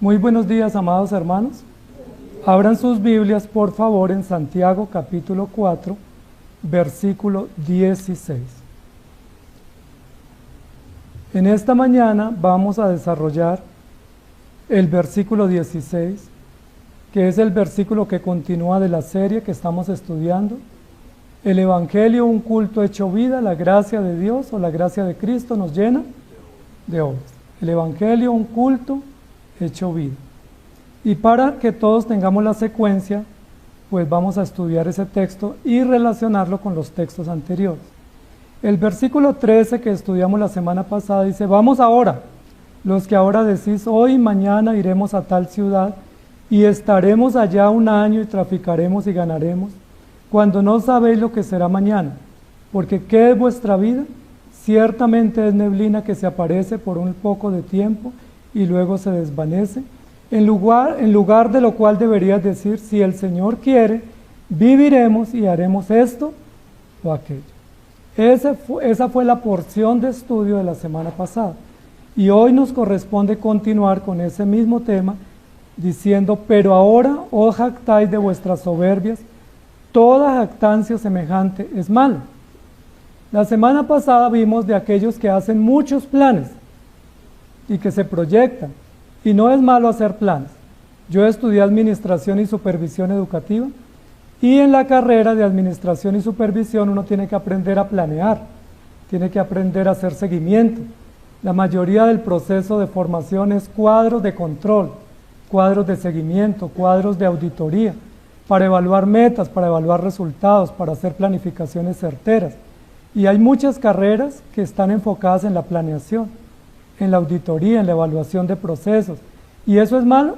Muy buenos días, amados hermanos. Abran sus Biblias, por favor, en Santiago capítulo 4, versículo 16. En esta mañana vamos a desarrollar el versículo 16, que es el versículo que continúa de la serie que estamos estudiando. El Evangelio, un culto hecho vida, la gracia de Dios o la gracia de Cristo nos llena de obras. El Evangelio, un culto hecho vida. Y para que todos tengamos la secuencia, pues vamos a estudiar ese texto y relacionarlo con los textos anteriores. El versículo 13 que estudiamos la semana pasada dice: vamos ahora, los que ahora decís hoy y mañana iremos a tal ciudad y estaremos allá un año y traficaremos y ganaremos, cuando no sabéis lo que será mañana, porque ¿qué es vuestra vida? Ciertamente es neblina que se aparece por un poco de tiempo y luego se desvanece. En lugar de lo cual deberías decir: si el Señor quiere, viviremos y haremos esto o aquello. Esa fue la porción de estudio de la semana pasada. Y hoy nos corresponde continuar con ese mismo tema, diciendo: pero ahora os jactáis de vuestras soberbias, toda jactancia semejante es mala. La semana pasada vimos de aquellos que hacen muchos planes y que se proyectan, y no es malo hacer planes. Yo estudié Administración y Supervisión Educativa, y en la carrera de Administración y Supervisión uno tiene que aprender a planear, tiene que aprender a hacer seguimiento. La mayoría del proceso de formación es cuadros de control, cuadros de seguimiento, cuadros de auditoría, para evaluar metas, para evaluar resultados, para hacer planificaciones certeras. Y hay muchas carreras que están enfocadas en la planeación, en la auditoría, en la evaluación de procesos. ¿Y eso es malo?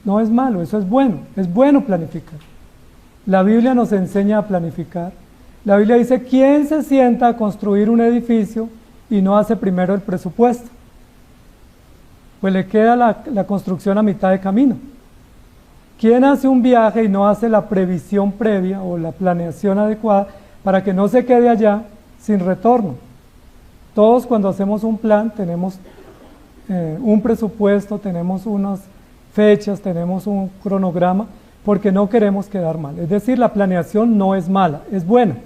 No es malo, eso es bueno planificar. La Biblia nos enseña a planificar. La Biblia dice: ¿quién se sienta a construir un edificio y no hace primero el presupuesto? Pues le queda la construcción a mitad de camino. ¿Quién hace un viaje y no hace la previsión previa o la planeación adecuada para que no se quede allá sin retorno? Todos, cuando hacemos un plan, tenemos un presupuesto, tenemos unas fechas, tenemos un cronograma, porque no queremos quedar mal. Es decir, la planeación no es mala, es buena,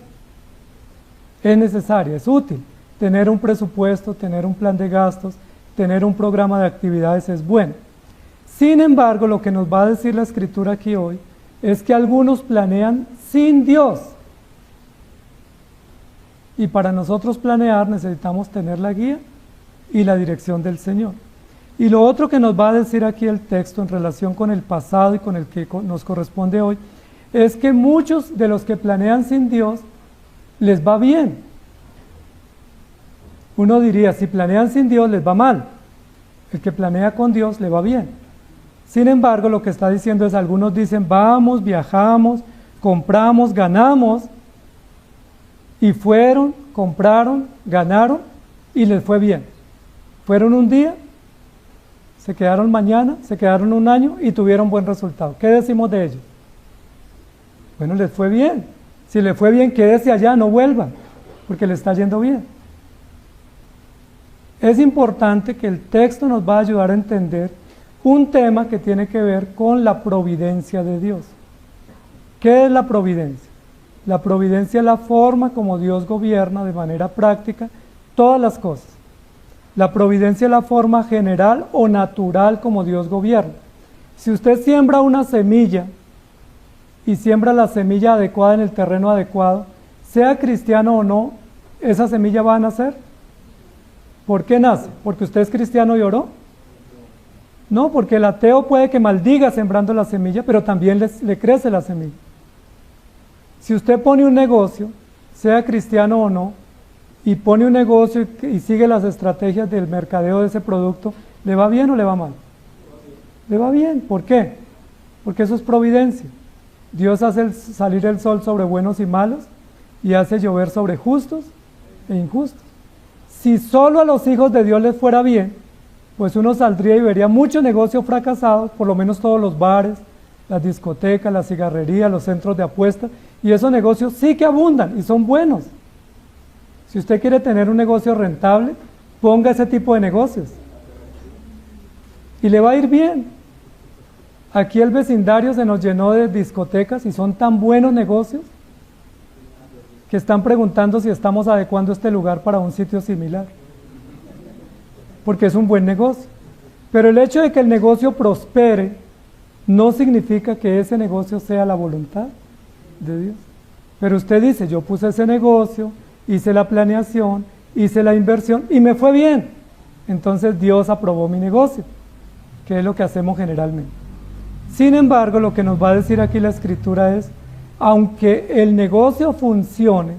es necesaria, es útil. Tener un presupuesto, tener un plan de gastos, tener un programa de actividades es bueno. Sin embargo, lo que nos va a decir la Escritura aquí hoy es que algunos planean sin Dios. Y para nosotros planear necesitamos tener la guía y la dirección del Señor. Y lo otro que nos va a decir aquí el texto en relación con el pasado y con el que nos corresponde hoy, es que muchos de los que planean sin Dios les va bien. Uno diría: si planean sin Dios les va mal. El que planea con Dios le va bien. Sin embargo, lo que está diciendo es: algunos dicen vamos, viajamos, compramos, ganamos, y fueron, compraron, ganaron y les fue bien. Fueron un día, se quedaron mañana, se quedaron un año y tuvieron buen resultado. ¿Qué decimos de ellos? Bueno, les fue bien. Si les fue bien, quédese allá, no vuelvan, porque le está yendo bien. Es importante que el texto nos va a ayudar a entender un tema que tiene que ver con la providencia de Dios. ¿Qué es la providencia? La providencia es la forma como Dios gobierna de manera práctica todas las cosas. La providencia es la forma general o natural como Dios gobierna. Si usted siembra una semilla y siembra la semilla adecuada en el terreno adecuado, sea cristiano o no, ¿esa semilla va a nacer? ¿Por qué nace? ¿Porque usted es cristiano y oró? No, porque el ateo puede que maldiga sembrando la semilla, pero también le crece la semilla. Si usted pone un negocio, sea cristiano o no, y pone un negocio y sigue las estrategias del mercadeo de ese producto, ¿le va bien o le va mal? Le va bien. ¿Por qué? Porque eso es providencia. Dios hace salir el sol sobre buenos y malos y hace llover sobre justos e injustos. Si solo a los hijos de Dios les fuera bien, pues uno saldría y vería muchos negocios fracasados, por lo menos todos los bares, las discotecas, las cigarrerías, los centros de apuestas, y esos negocios sí que abundan y son buenos. Si usted quiere tener un negocio rentable, ponga ese tipo de negocios. y le va a ir bien. Aquí el vecindario se nos llenó de discotecas y son tan buenos negocios que están preguntando si estamos adecuando este lugar para un sitio similar, porque es un buen negocio. Pero el hecho de que el negocio prospere no significa que ese negocio sea la voluntad de Dios. Pero usted dice, yo puse ese negocio, hice la planeación, hice la inversión y me fue bien. Entonces Dios aprobó mi negocio, que es lo que hacemos generalmente. Sin embargo, lo que nos va a decir aquí la Escritura es, aunque el negocio funcione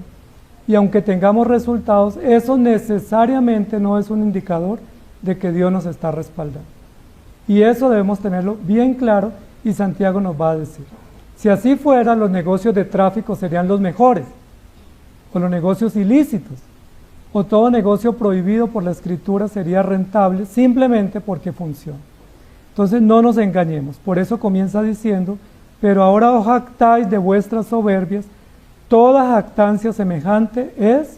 y aunque tengamos resultados, eso necesariamente no es un indicador de que Dios nos está respaldando. Y eso debemos tenerlo bien claro y Santiago nos va a decir. Si así fuera, los negocios de tráfico serían los mejores, o los negocios ilícitos, o todo negocio prohibido por la Escritura sería rentable simplemente porque funciona. Entonces no nos engañemos, por eso comienza diciendo, pero ahora os jactáis de vuestras soberbias, toda jactancia semejante es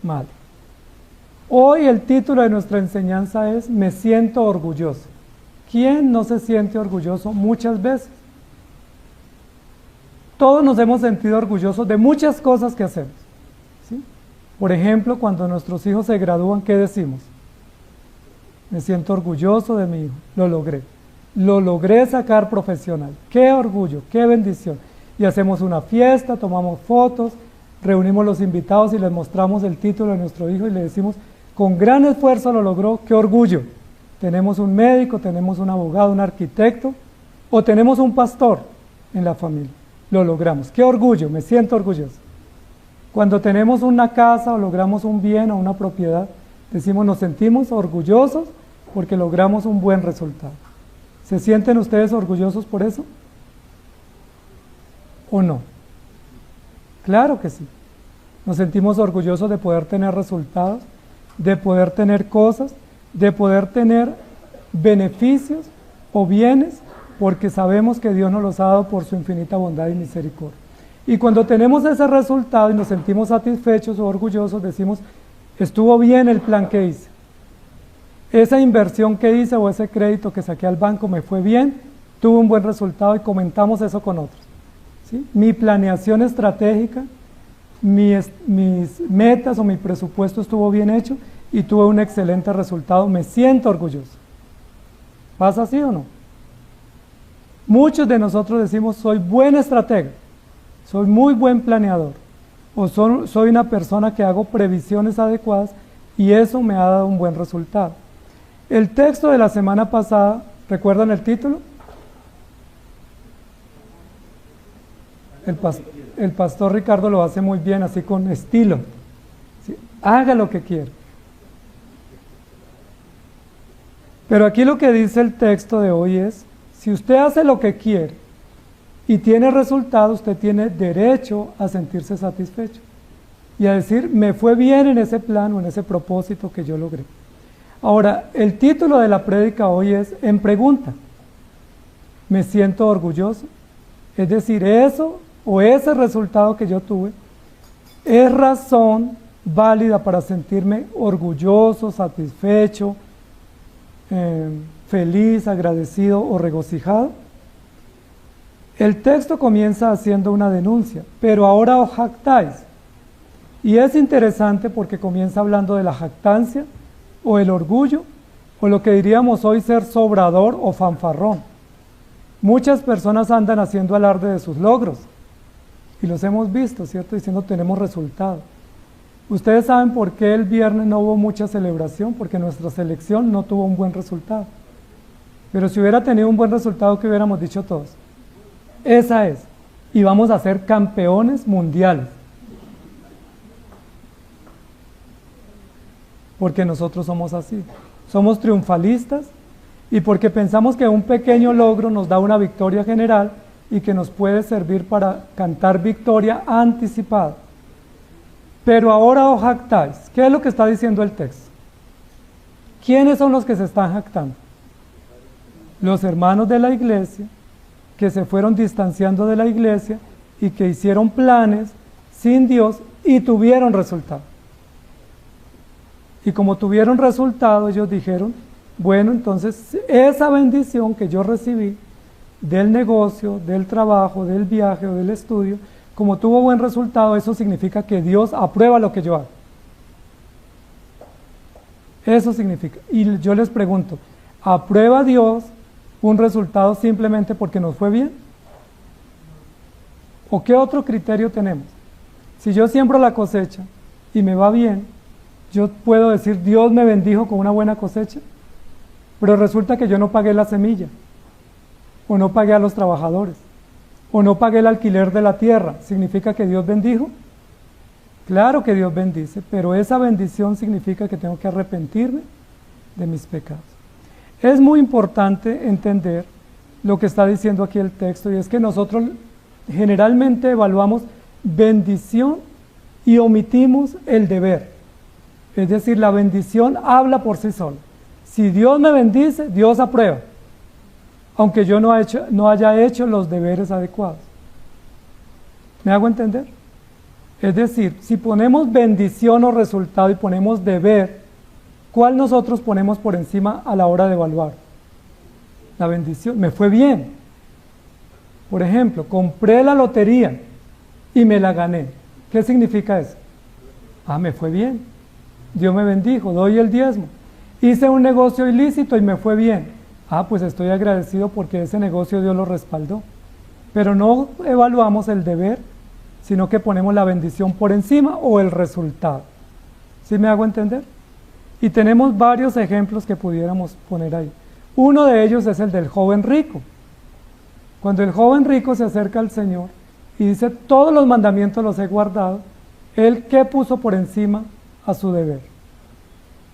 mala. Hoy el título de nuestra enseñanza es Me siento orgulloso. ¿Quién no se siente orgulloso muchas veces? Todos nos hemos sentido orgullosos de muchas cosas que hacemos, ¿sí? Por ejemplo, cuando nuestros hijos se gradúan, ¿qué decimos? Me siento orgulloso de mi hijo, lo logré sacar profesional, qué orgullo, qué bendición. Y hacemos una fiesta, tomamos fotos, reunimos los invitados y les mostramos el título de nuestro hijo y le decimos, con gran esfuerzo lo logró, qué orgullo. Tenemos un médico, tenemos un abogado, un arquitecto, o tenemos un pastor en la familia. Lo logramos, qué orgullo, me siento orgulloso. Cuando tenemos una casa o logramos un bien o una propiedad, decimos, nos sentimos orgullosos porque logramos un buen resultado. ¿Se sienten ustedes orgullosos por eso? ¿O no? Claro que sí. Nos sentimos orgullosos de poder tener resultados, de poder tener cosas, de poder tener beneficios o bienes, porque sabemos que Dios nos los ha dado por su infinita bondad y misericordia. Y cuando tenemos ese resultado y nos sentimos satisfechos o orgullosos, decimos, estuvo bien el plan que hice. Esa inversión que hice o ese crédito que saqué al banco me fue bien, tuve un buen resultado y comentamos eso con otros, ¿sí? Mi planeación estratégica, mis metas o mi presupuesto estuvo bien hecho y tuve un excelente resultado, me siento orgulloso. ¿Pasa así o no? Muchos de nosotros decimos, soy buen estratega, soy muy buen planeador, o soy una persona que hago previsiones adecuadas y eso me ha dado un buen resultado. El texto de la semana pasada, ¿recuerdan el título? El pastor Ricardo lo hace muy bien, así con estilo. ¿Sí? Haga lo que quiera. Pero aquí lo que dice el texto de hoy es, si usted hace lo que quiere y tiene resultados, usted tiene derecho a sentirse satisfecho y a decir, me fue bien en ese plan o en ese propósito que yo logré. Ahora, el título de la prédica hoy es En pregunta. Me siento orgulloso. Es decir, eso o ese resultado que yo tuve es razón válida para sentirme orgulloso, satisfecho, feliz, agradecido o regocijado. El texto comienza haciendo una denuncia, pero ahora os jactáis. Y es interesante porque comienza hablando de la jactancia o el orgullo, o lo que diríamos hoy ser sobrador o fanfarrón. Muchas personas andan haciendo alarde de sus logros, y los hemos visto, ¿cierto? Diciendo tenemos resultados. Ustedes saben por qué el viernes no hubo mucha celebración, porque nuestra selección no tuvo un buen resultado. Pero si hubiera tenido un buen resultado, ¿qué hubiéramos dicho todos? Esa es, y vamos a ser campeones mundiales. Porque nosotros somos así, somos triunfalistas y porque pensamos que un pequeño logro nos da una victoria general y que nos puede servir para cantar victoria anticipada. Pero ahora os jactáis. ¿Qué es lo que está diciendo el texto? ¿Quiénes son los que se están jactando? Los hermanos de la iglesia que se fueron distanciando de la iglesia y que hicieron planes sin Dios y tuvieron resultado. Y como tuvieron resultado, ellos dijeron, Bueno, entonces esa bendición que yo recibí del negocio, del trabajo, del viaje o del estudio, como tuvo buen resultado, eso significa que Dios aprueba lo que yo hago. Eso significa. Y yo les pregunto, ¿aprueba Dios un resultado simplemente porque nos fue bien? ¿O qué otro criterio tenemos? Si yo siembro la cosecha y me va bien, yo puedo decir, Dios me bendijo con una buena cosecha, pero resulta que yo no pagué la semilla, o no pagué a los trabajadores, o no pagué el alquiler de la tierra. ¿Significa que Dios bendijo? Claro que Dios bendice, pero esa bendición significa que tengo que arrepentirme de mis pecados. Es muy importante entender lo que está diciendo aquí el texto, y es que nosotros generalmente evaluamos bendición y omitimos el deber. Es decir, la bendición habla por sí sola. Si Dios me bendice, Dios aprueba, aunque yo no haya hecho los deberes adecuados. ¿Me hago entender? Es decir, si ponemos bendición o resultado y ponemos deber, ¿cuál nosotros ponemos por encima a la hora de evaluar? La bendición. Me fue bien. Por ejemplo, compré la lotería y me la gané. ¿Qué significa eso? Ah, me fue bien. Dios me bendijo, doy el diezmo. Hice un negocio ilícito y me fue bien. Ah, pues estoy agradecido porque ese negocio Dios lo respaldó. Pero no evaluamos el deber, sino que ponemos la bendición por encima o el resultado. ¿Sí me hago entender? Y tenemos varios ejemplos que pudiéramos poner ahí. Uno de ellos es el del joven rico. Cuando el joven rico se acerca al Señor y dice, todos los mandamientos los he guardado, ¿él qué puso por encima a su deber?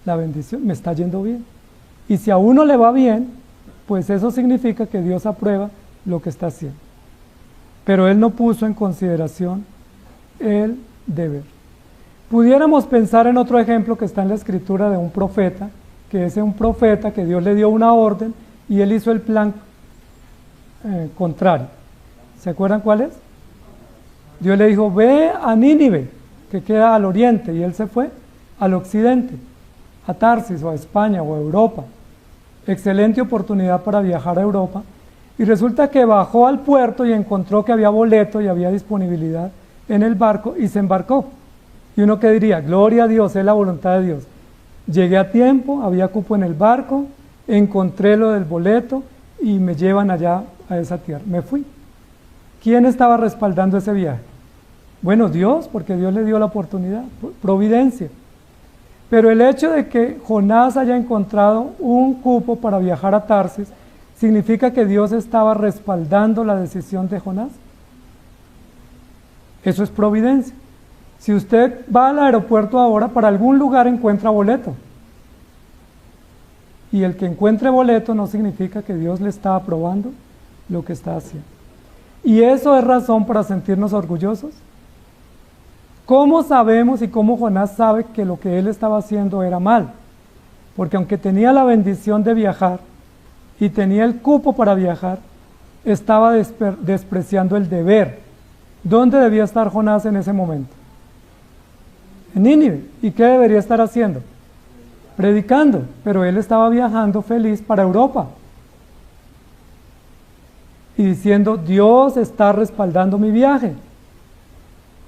La bendición. Me está yendo bien. Y si a uno le va bien, pues eso significa que Dios aprueba lo que está haciendo. Pero él no puso en consideración el deber. Pudiéramos pensar en otro ejemplo que está en la escritura de un profeta, que es un profeta que Dios le dio una orden y él hizo el plan contrario. ¿Se acuerdan cuál es? Dios le dijo, ve a Nínive, que queda al oriente, y él se fue al occidente, a Tarsis o a España o a Europa. Excelente oportunidad para viajar a Europa. Y resulta que bajó al puerto y encontró que había boleto y había disponibilidad en el barco y se embarcó. Y uno que diría, gloria a Dios, es la voluntad de Dios. Llegué a tiempo, había cupo en el barco, encontré lo del boleto y me llevan allá a esa tierra. Me fui. ¿Quién estaba respaldando ese viaje? Bueno, Dios, porque Dios le dio la oportunidad, providencia. Pero el hecho de que Jonás haya encontrado un cupo para viajar a Tarsis, ¿significa que Dios estaba respaldando la decisión de Jonás? Eso es providencia. Si usted va al aeropuerto ahora, para algún lugar encuentra boleto. Y el que encuentre boleto no significa que Dios le está aprobando lo que está haciendo. ¿Y eso es razón para sentirnos orgullosos? ¿Cómo sabemos y cómo Jonás sabe que lo que él estaba haciendo era mal? Porque aunque tenía la bendición de viajar y tenía el cupo para viajar, estaba despreciando el deber. ¿Dónde debía estar Jonás en ese momento? En Nínive. ¿Y qué debería estar haciendo? Predicando, pero él estaba viajando feliz para Europa. Y diciendo, Dios está respaldando mi viaje.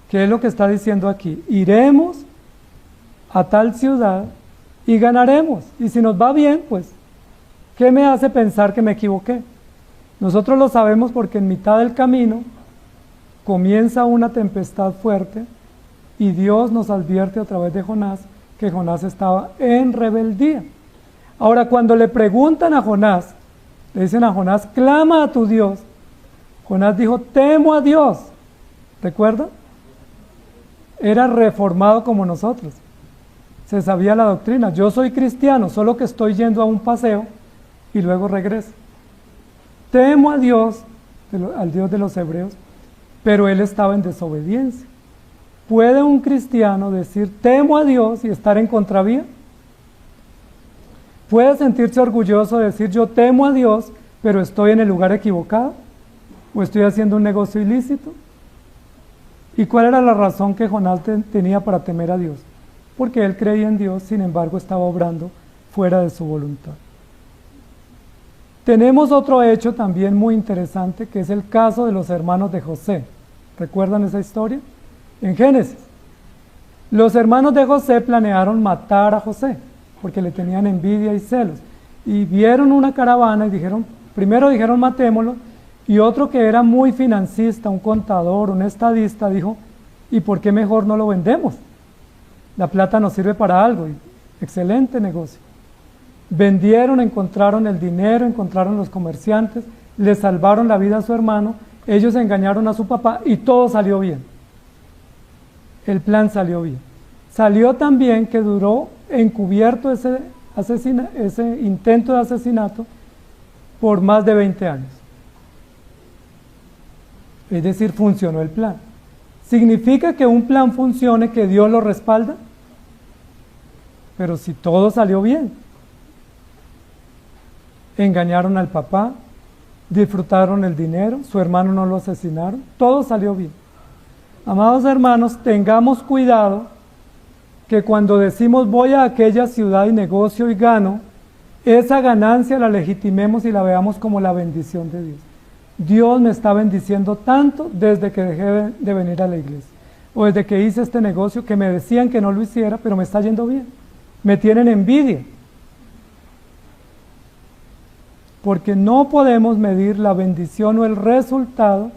¿Qué es lo que está diciendo aquí? Iremos a tal ciudad y ganaremos. Y si nos va bien, pues, ¿qué me hace pensar que me equivoqué? Nosotros lo sabemos porque en mitad del camino comienza una tempestad fuerte y Dios nos advierte a través de Jonás que Jonás estaba en rebeldía. Ahora, cuando le preguntan a Jonás, le dicen a Jonás, clama a tu Dios. Jonás dijo, temo a Dios. ¿Recuerda? Era reformado como nosotros. Se sabía la doctrina. Yo soy cristiano, solo que estoy yendo a un paseo y luego regreso. Temo a Dios, al Dios de los hebreos, pero él estaba en desobediencia. ¿Puede un cristiano decir temo a Dios y estar en contravía? ¿Puede sentirse orgulloso de decir yo temo a Dios, pero estoy en el lugar equivocado? ¿O estoy haciendo un negocio ilícito? ¿Y cuál era la razón que Jonás tenía para temer a Dios? Porque él creía en Dios, sin embargo estaba obrando fuera de su voluntad. Tenemos otro hecho también muy interesante, que es el caso de los hermanos de José. ¿Recuerdan esa historia? En Génesis. Los hermanos de José planearon matar a José, porque le tenían envidia y celos. Y vieron una caravana y dijeron, primero dijeron matémoslo, y otro que era muy financista, un contador, un estadista, dijo, ¿y por qué mejor no lo vendemos? La plata nos sirve para algo. Y excelente negocio. Vendieron, encontraron el dinero, encontraron los comerciantes, le salvaron la vida a su hermano, ellos engañaron a su papá y todo salió bien. El plan salió bien. Salió tan bien que duró encubierto ese intento de asesinato por más de 20 años. Es decir, funcionó el plan. ¿Significa que un plan funcione, que Dios lo respalda? Pero si todo salió bien. Engañaron al papá, disfrutaron el dinero, su hermano no lo asesinaron, todo salió bien. Amados hermanos, tengamos cuidado que cuando decimos voy a aquella ciudad y negocio y gano, esa ganancia la legitimemos y la veamos como la bendición de Dios. Dios me está bendiciendo tanto desde que dejé de venir a la iglesia, o desde que hice este negocio que me decían que no lo hiciera, pero me está yendo bien. Me tienen envidia. Porque no podemos medir la bendición o el resultado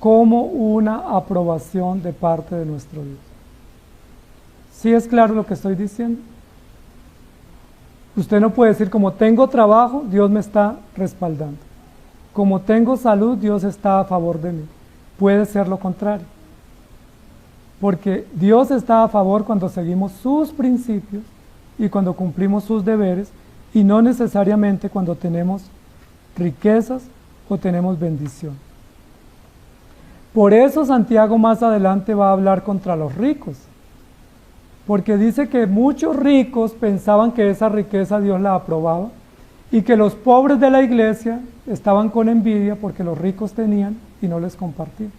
como una aprobación de parte de nuestro Dios. ¿Sí es claro lo que estoy diciendo? Usted no puede decir, como tengo trabajo, Dios me está respaldando. Como tengo salud, Dios está a favor de mí. Puede ser lo contrario. Porque Dios está a favor cuando seguimos sus principios y cuando cumplimos sus deberes, y no necesariamente cuando tenemos riquezas o tenemos bendición. Por eso Santiago más adelante va a hablar contra los ricos, porque dice que muchos ricos pensaban que esa riqueza Dios la aprobaba y que los pobres de la iglesia estaban con envidia porque los ricos tenían y no les compartían.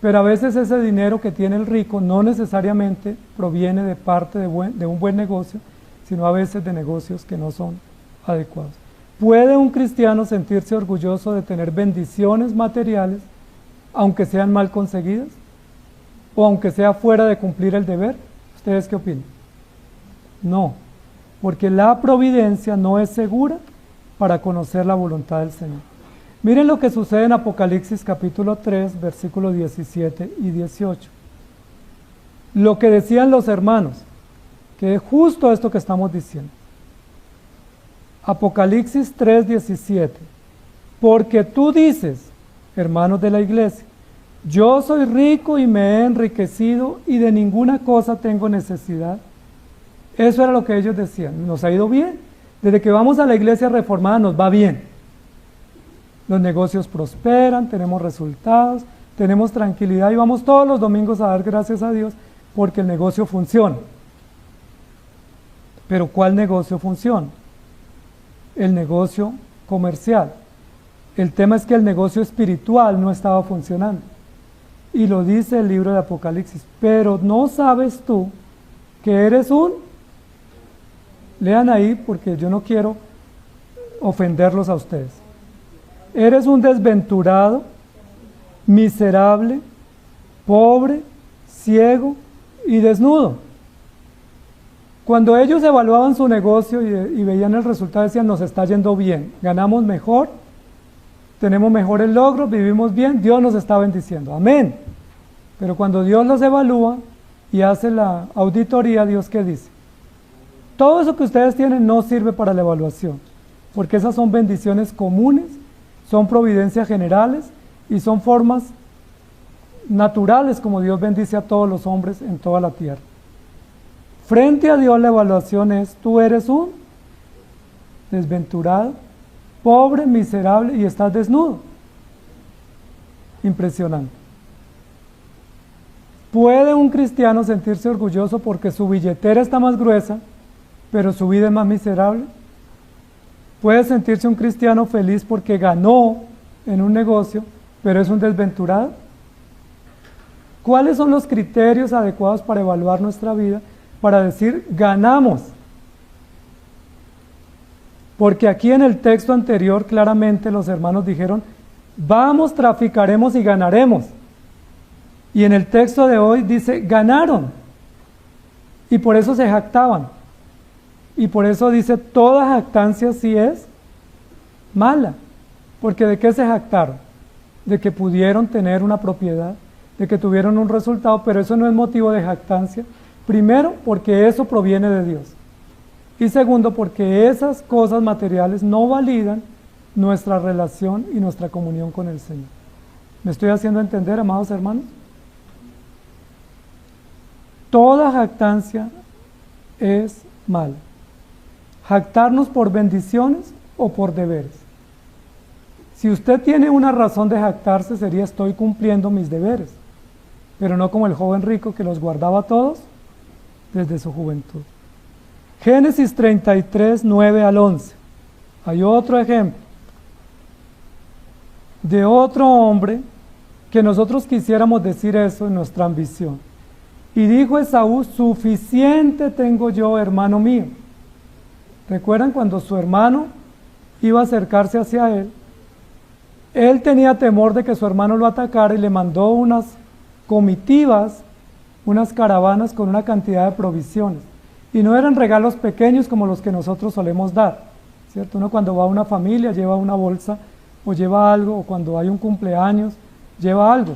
Pero a veces ese dinero que tiene el rico no necesariamente proviene de parte de un buen negocio, sino a veces de negocios que no son adecuados. ¿Puede un cristiano sentirse orgulloso de tener bendiciones materiales, aunque sean mal conseguidas? ¿O aunque sea fuera de cumplir el deber? ¿Ustedes qué opinan? No, porque la providencia no es segura para conocer la voluntad del Señor. Miren lo que sucede en Apocalipsis capítulo 3, versículos 17 y 18. Lo que decían los hermanos, que es justo esto que estamos diciendo. Apocalipsis 3:17. Porque tú dices, hermanos de la iglesia, yo soy rico y me he enriquecido y de ninguna cosa tengo necesidad. Eso era lo que ellos decían. Nos ha ido bien. Desde que vamos a la iglesia reformada nos va bien. Los negocios prosperan, tenemos resultados, tenemos tranquilidad y vamos todos los domingos a dar gracias a Dios porque el negocio funciona. Pero ¿cuál negocio funciona? El negocio comercial. El tema es que el negocio espiritual no estaba funcionando. Y lo dice el libro de Apocalipsis. Pero no sabes tú que eres un... Lean ahí porque yo no quiero ofenderlos a ustedes. Eres un desventurado, miserable, pobre, ciego y desnudo. Cuando ellos evaluaban su negocio y veían el resultado, decían, nos está yendo bien, ganamos mejor, tenemos mejores logros, vivimos bien, Dios nos está bendiciendo. Amén. Pero cuando Dios los evalúa y hace la auditoría, ¿Dios qué dice? Todo eso que ustedes tienen no sirve para la evaluación, porque esas son bendiciones comunes, son providencias generales y son formas naturales como Dios bendice a todos los hombres en toda la tierra. Frente a Dios la evaluación es, tú eres un desventurado, pobre, miserable y estás desnudo. Impresionante. ¿Puede un cristiano sentirse orgulloso porque su billetera está más gruesa, pero su vida es más miserable? ¿Puede sentirse un cristiano feliz porque ganó en un negocio, pero es un desventurado? ¿Cuáles son los criterios adecuados para evaluar nuestra vida? Para decir, ganamos. Porque aquí en el texto anterior claramente los hermanos dijeron, vamos, traficaremos y ganaremos. Y en el texto de hoy dice, ganaron. Y por eso se jactaban. Y por eso dice, toda jactancia sí es mala. Porque ¿de qué se jactaron? De que pudieron tener una propiedad, de que tuvieron un resultado, pero eso no es motivo de jactancia. Primero, porque eso proviene de Dios. Y segundo, porque esas cosas materiales no validan nuestra relación y nuestra comunión con el Señor. ¿Me estoy haciendo entender, amados hermanos? Toda jactancia es mala. Jactarnos por bendiciones o por deberes. Si usted tiene una razón de jactarse, sería estoy cumpliendo mis deberes, pero no como el joven rico que los guardaba todos desde su juventud. Génesis 33, 9 al 11. Hay otro ejemplo de otro hombre que nosotros quisiéramos decir eso en nuestra ambición. Y dijo Esaú, suficiente tengo yo, hermano mío. ¿Recuerdan cuando su hermano iba a acercarse hacia él? Él tenía temor de que su hermano lo atacara y le mandó unas comitivas, unas caravanas con una cantidad de provisiones. Y no eran regalos pequeños como los que nosotros solemos dar, ¿cierto? Uno cuando va a una familia lleva una bolsa o lleva algo, o cuando hay un cumpleaños lleva algo.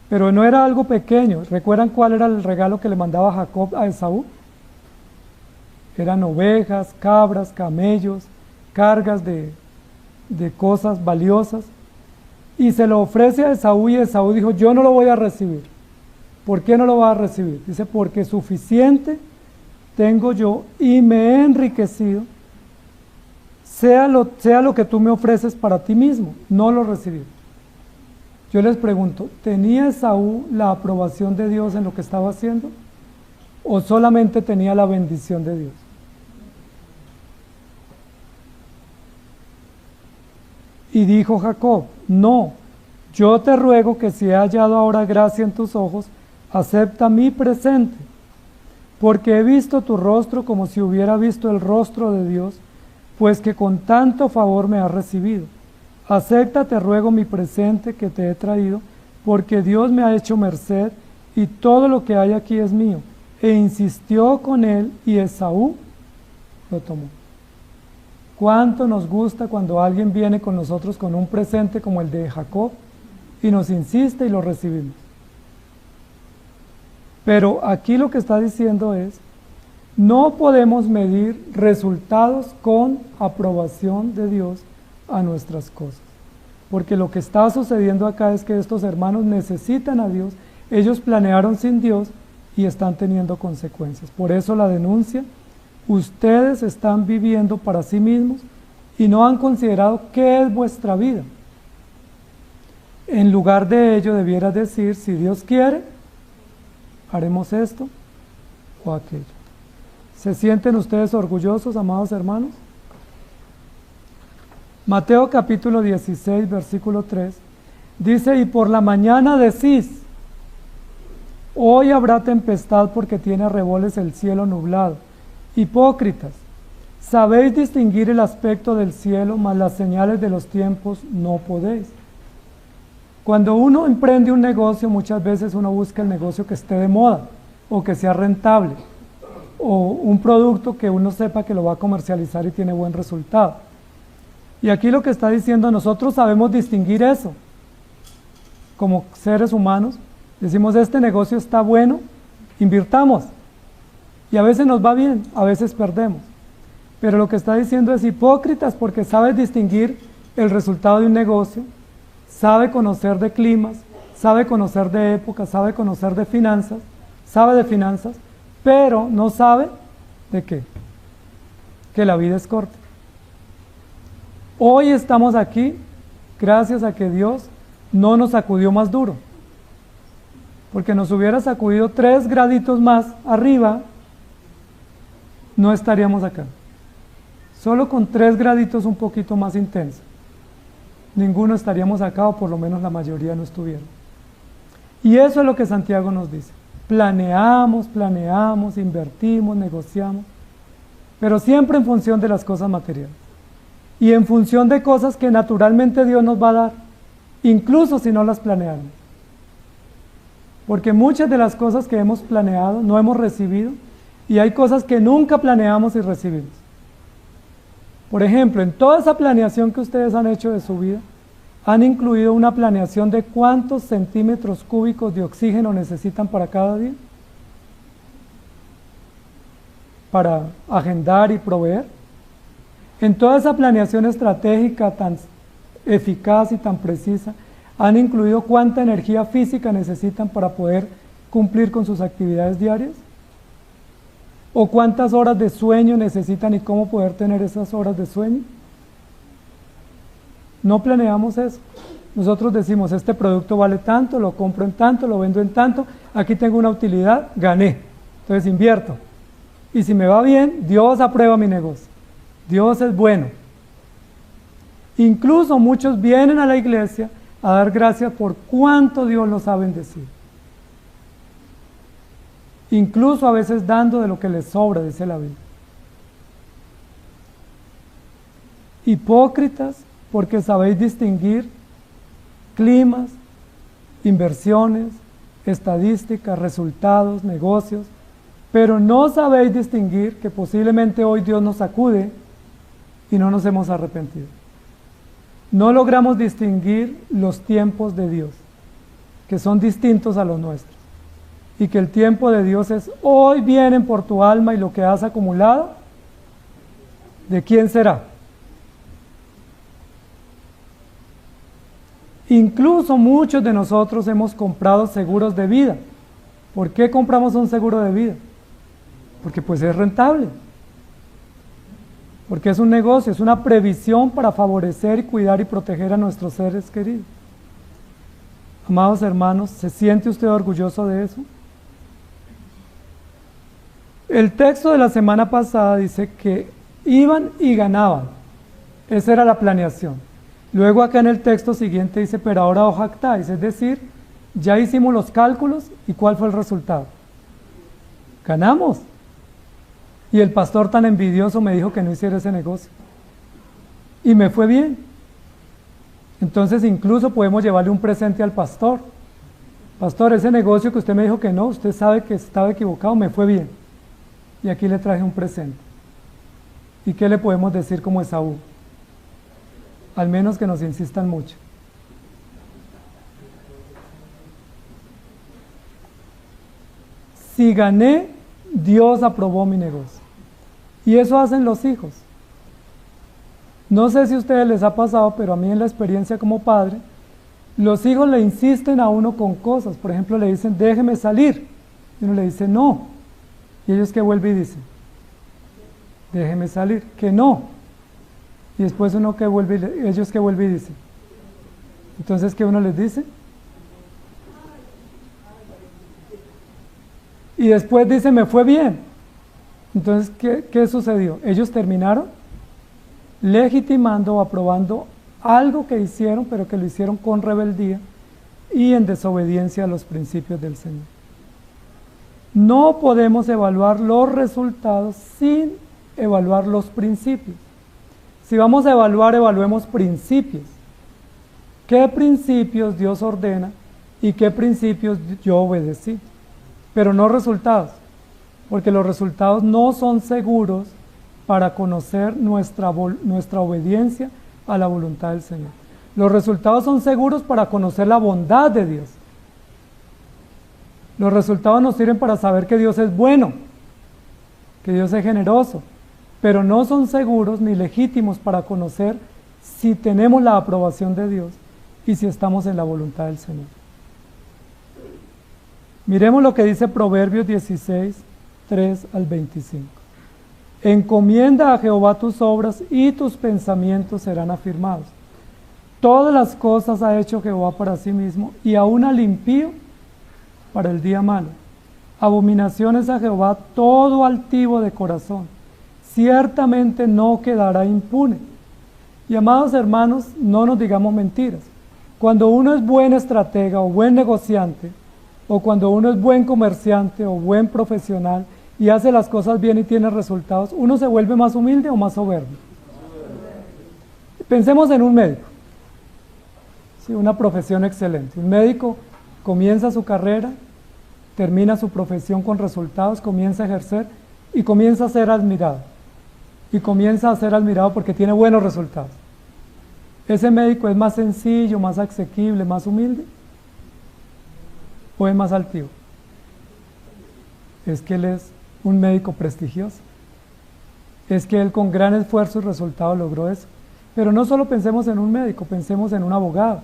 Pero no era algo pequeño. ¿Recuerdan cuál era el regalo que le mandaba Jacob a Esaú? Eran ovejas, cabras, camellos, cargas de cosas valiosas. Y se lo ofrece a Esaú y Esaú dijo, yo no lo voy a recibir. ¿Por qué no lo va a recibir? Dice, porque suficiente tengo yo y me he enriquecido, sea lo que tú me ofreces para ti mismo, no lo recibí. Yo les pregunto, ¿tenía Esaú la aprobación de Dios en lo que estaba haciendo? ¿O solamente tenía la bendición de Dios? Y dijo Jacob, no, yo te ruego que si he hallado ahora gracia en tus ojos, acepta mi presente, porque he visto tu rostro como si hubiera visto el rostro de Dios, pues que con tanto favor me has recibido. Acepta, te ruego, mi presente que te he traído, porque Dios me ha hecho merced, y todo lo que hay aquí es mío. E insistió con él, y Esaú lo tomó. ¿Cuánto nos gusta cuando alguien viene con nosotros con un presente como el de Jacob, y nos insiste y lo recibimos? Pero aquí lo que está diciendo es, no podemos medir resultados con aprobación de Dios a nuestras cosas. Porque lo que está sucediendo acá es que estos hermanos necesitan a Dios, ellos planearon sin Dios y están teniendo consecuencias. Por eso la denuncia, ustedes están viviendo para sí mismos y no han considerado qué es vuestra vida. En lugar de ello debiera decir, si Dios quiere, haremos esto o aquello. ¿Se sienten ustedes orgullosos, amados hermanos? Mateo capítulo 16, versículo 3, dice, y por la mañana decís, hoy habrá tempestad porque tiene revoles el cielo nublado. Hipócritas, sabéis distinguir el aspecto del cielo, mas las señales de los tiempos no podéis. Cuando uno emprende un negocio, muchas veces uno busca el negocio que esté de moda, o que sea rentable, o un producto que uno sepa que lo va a comercializar y tiene buen resultado. Y aquí lo que está diciendo, nosotros sabemos distinguir eso. Como seres humanos, decimos, este negocio está bueno, invirtamos. Y a veces nos va bien, a veces perdemos. Pero lo que está diciendo es hipócritas porque sabes distinguir el resultado de un negocio, sabe conocer de climas, sabe conocer de épocas, sabe conocer de finanzas, sabe de finanzas, pero no sabe de qué, que la vida es corta. Hoy estamos aquí gracias a que Dios no nos sacudió más duro, porque nos hubiera sacudido 3 graditos más arriba, no estaríamos acá. Solo con 3 graditos un poquito más intensos, ninguno estaríamos acá, o por lo menos la mayoría no estuvieron. Y eso es lo que Santiago nos dice. Planeamos, invertimos, negociamos, pero siempre en función de las cosas materiales. y en función de cosas que naturalmente Dios nos va a dar, incluso si no las planeamos. Porque muchas de las cosas que hemos planeado no hemos recibido, y hay cosas que nunca planeamos y recibimos. Por ejemplo, en toda esa planeación que ustedes han hecho de su vida, han incluido una planeación de cuántos centímetros cúbicos de oxígeno necesitan para cada día, para agendar y proveer. En toda esa planeación estratégica tan eficaz y tan precisa, han incluido cuánta energía física necesitan para poder cumplir con sus actividades diarias, o cuántas horas de sueño necesitan y cómo poder tener esas horas de sueño. No planeamos eso. Nosotros decimos, este producto vale tanto, lo compro en tanto, lo vendo en tanto, aquí tengo una utilidad, gané, entonces invierto. Y si me va bien, Dios aprueba mi negocio. Dios es bueno. Incluso muchos vienen a la iglesia a dar gracias por cuánto Dios los ha bendecido. Incluso a veces dando de lo que les sobra, dice la Biblia. Hipócritas, porque sabéis distinguir climas, inversiones, estadísticas, resultados, negocios, pero no sabéis distinguir que posiblemente hoy Dios nos sacude y no nos hemos arrepentido. No logramos distinguir los tiempos de Dios, que son distintos a los nuestros, y que el tiempo de Dios es hoy vienen por tu alma y lo que has acumulado, ¿de quién será? Incluso muchos de nosotros hemos comprado seguros de vida. ¿Por qué compramos un seguro de vida? Porque pues es rentable. Porque es un negocio, es una previsión para favorecer y cuidar y proteger a nuestros seres queridos. Amados hermanos, ¿se siente usted orgulloso de eso? El texto de la semana pasada dice que iban y ganaban. Esa era la planeación. Luego acá en el texto siguiente dice, pero ahora os jactáis, es decir, ya hicimos los cálculos y ¿cuál fue el resultado? Ganamos. Y el pastor tan envidioso me dijo que no hiciera ese negocio. Y me fue bien. Entonces incluso podemos llevarle un presente al pastor. Pastor, ese negocio que usted me dijo que no, usted sabe que estaba equivocado, me fue bien. Y aquí le traje un presente. ¿Y qué le podemos decir como Esaú? Al menos que nos insistan mucho. Si gané, Dios aprobó mi negocio. Y eso hacen los hijos. No sé si a ustedes les ha pasado, pero a mí en la experiencia como padre, los hijos le insisten a uno con cosas. Por ejemplo, le dicen, déjeme salir. Y uno le dice, no. Y ellos que vuelven y dicen, déjeme salir, que no. Y después uno que vuelve, ellos que vuelven y dicen. Entonces, ¿qué uno les dice? Y después dice, me fue bien. Entonces, ¿qué sucedió? Ellos terminaron legitimando o aprobando algo que hicieron, pero que lo hicieron con rebeldía y en desobediencia a los principios del Señor. No podemos evaluar los resultados sin evaluar los principios. Si vamos a evaluar, evaluemos principios. ¿Qué principios Dios ordena y qué principios yo obedecí? Pero no resultados, porque los resultados no son seguros para conocer nuestra obediencia a la voluntad del Señor. Los resultados son seguros para conocer la bondad de Dios. Los resultados nos sirven para saber que Dios es bueno, que Dios es generoso, pero no son seguros ni legítimos para conocer si tenemos la aprobación de Dios y si estamos en la voluntad del Señor. Miremos lo que dice Proverbios 16, 3 al 25. Encomienda a Jehová tus obras y tus pensamientos serán afirmados. Todas las cosas ha hecho Jehová para sí mismo y aún al impío para el día malo. Abominaciones a Jehová todo altivo de corazón. Ciertamente no quedará impune. Y amados hermanos, no nos digamos mentiras. Cuando uno es buen estratega o buen negociante, o cuando uno es buen comerciante o buen profesional y hace las cosas bien y tiene resultados, ¿uno se vuelve más humilde o más soberbio? Pensemos en un médico, ¿sí? Una profesión excelente. Un médico comienza su carrera, termina su profesión con resultados, comienza a ejercer y comienza a ser admirado. Y comienza a ser admirado porque tiene buenos resultados. ¿Ese médico es más sencillo, más asequible, más humilde? ¿O es más altivo? Es que él es un médico prestigioso. Es que él con gran esfuerzo y resultado logró eso. Pero no solo pensemos en un médico, pensemos en un abogado,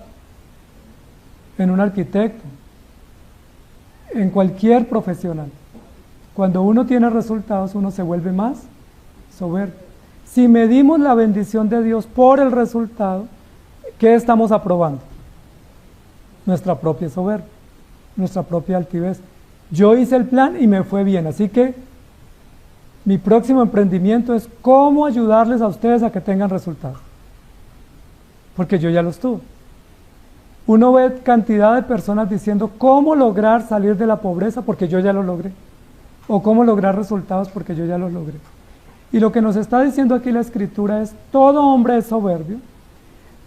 en un arquitecto, en cualquier profesional. Cuando uno tiene resultados, uno se vuelve más soberbio. Si medimos la bendición de Dios por el resultado, ¿qué estamos aprobando? Nuestra propia soberbia, nuestra propia altivez. Yo hice el plan y me fue bien, así que mi próximo emprendimiento es cómo ayudarles a ustedes a que tengan resultados, porque yo ya los tuve. Uno ve cantidad de personas diciendo cómo lograr salir de la pobreza porque yo ya lo logré, o cómo lograr resultados porque yo ya los logré. Y lo que nos está diciendo aquí la Escritura es, todo hombre es soberbio,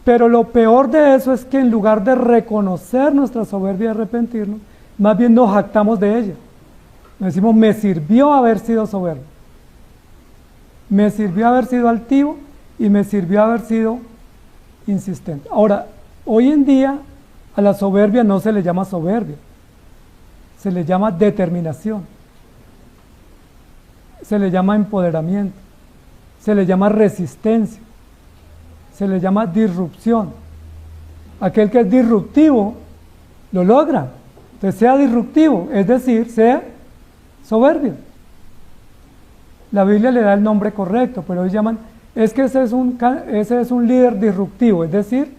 pero lo peor de eso es que en lugar de reconocer nuestra soberbia y arrepentirnos, más bien nos jactamos de ella. Nos decimos, me sirvió haber sido soberbio, me sirvió haber sido altivo y me sirvió haber sido insistente. Ahora, hoy en día a la soberbia no se le llama soberbia, se le llama determinación, se le llama empoderamiento, se le llama resistencia, se le llama disrupción. Aquel que es disruptivo lo logra. Entonces sea disruptivo, es decir, sea soberbio. La Biblia le da el nombre correcto, pero hoy llaman, es que ese es un líder disruptivo, es decir,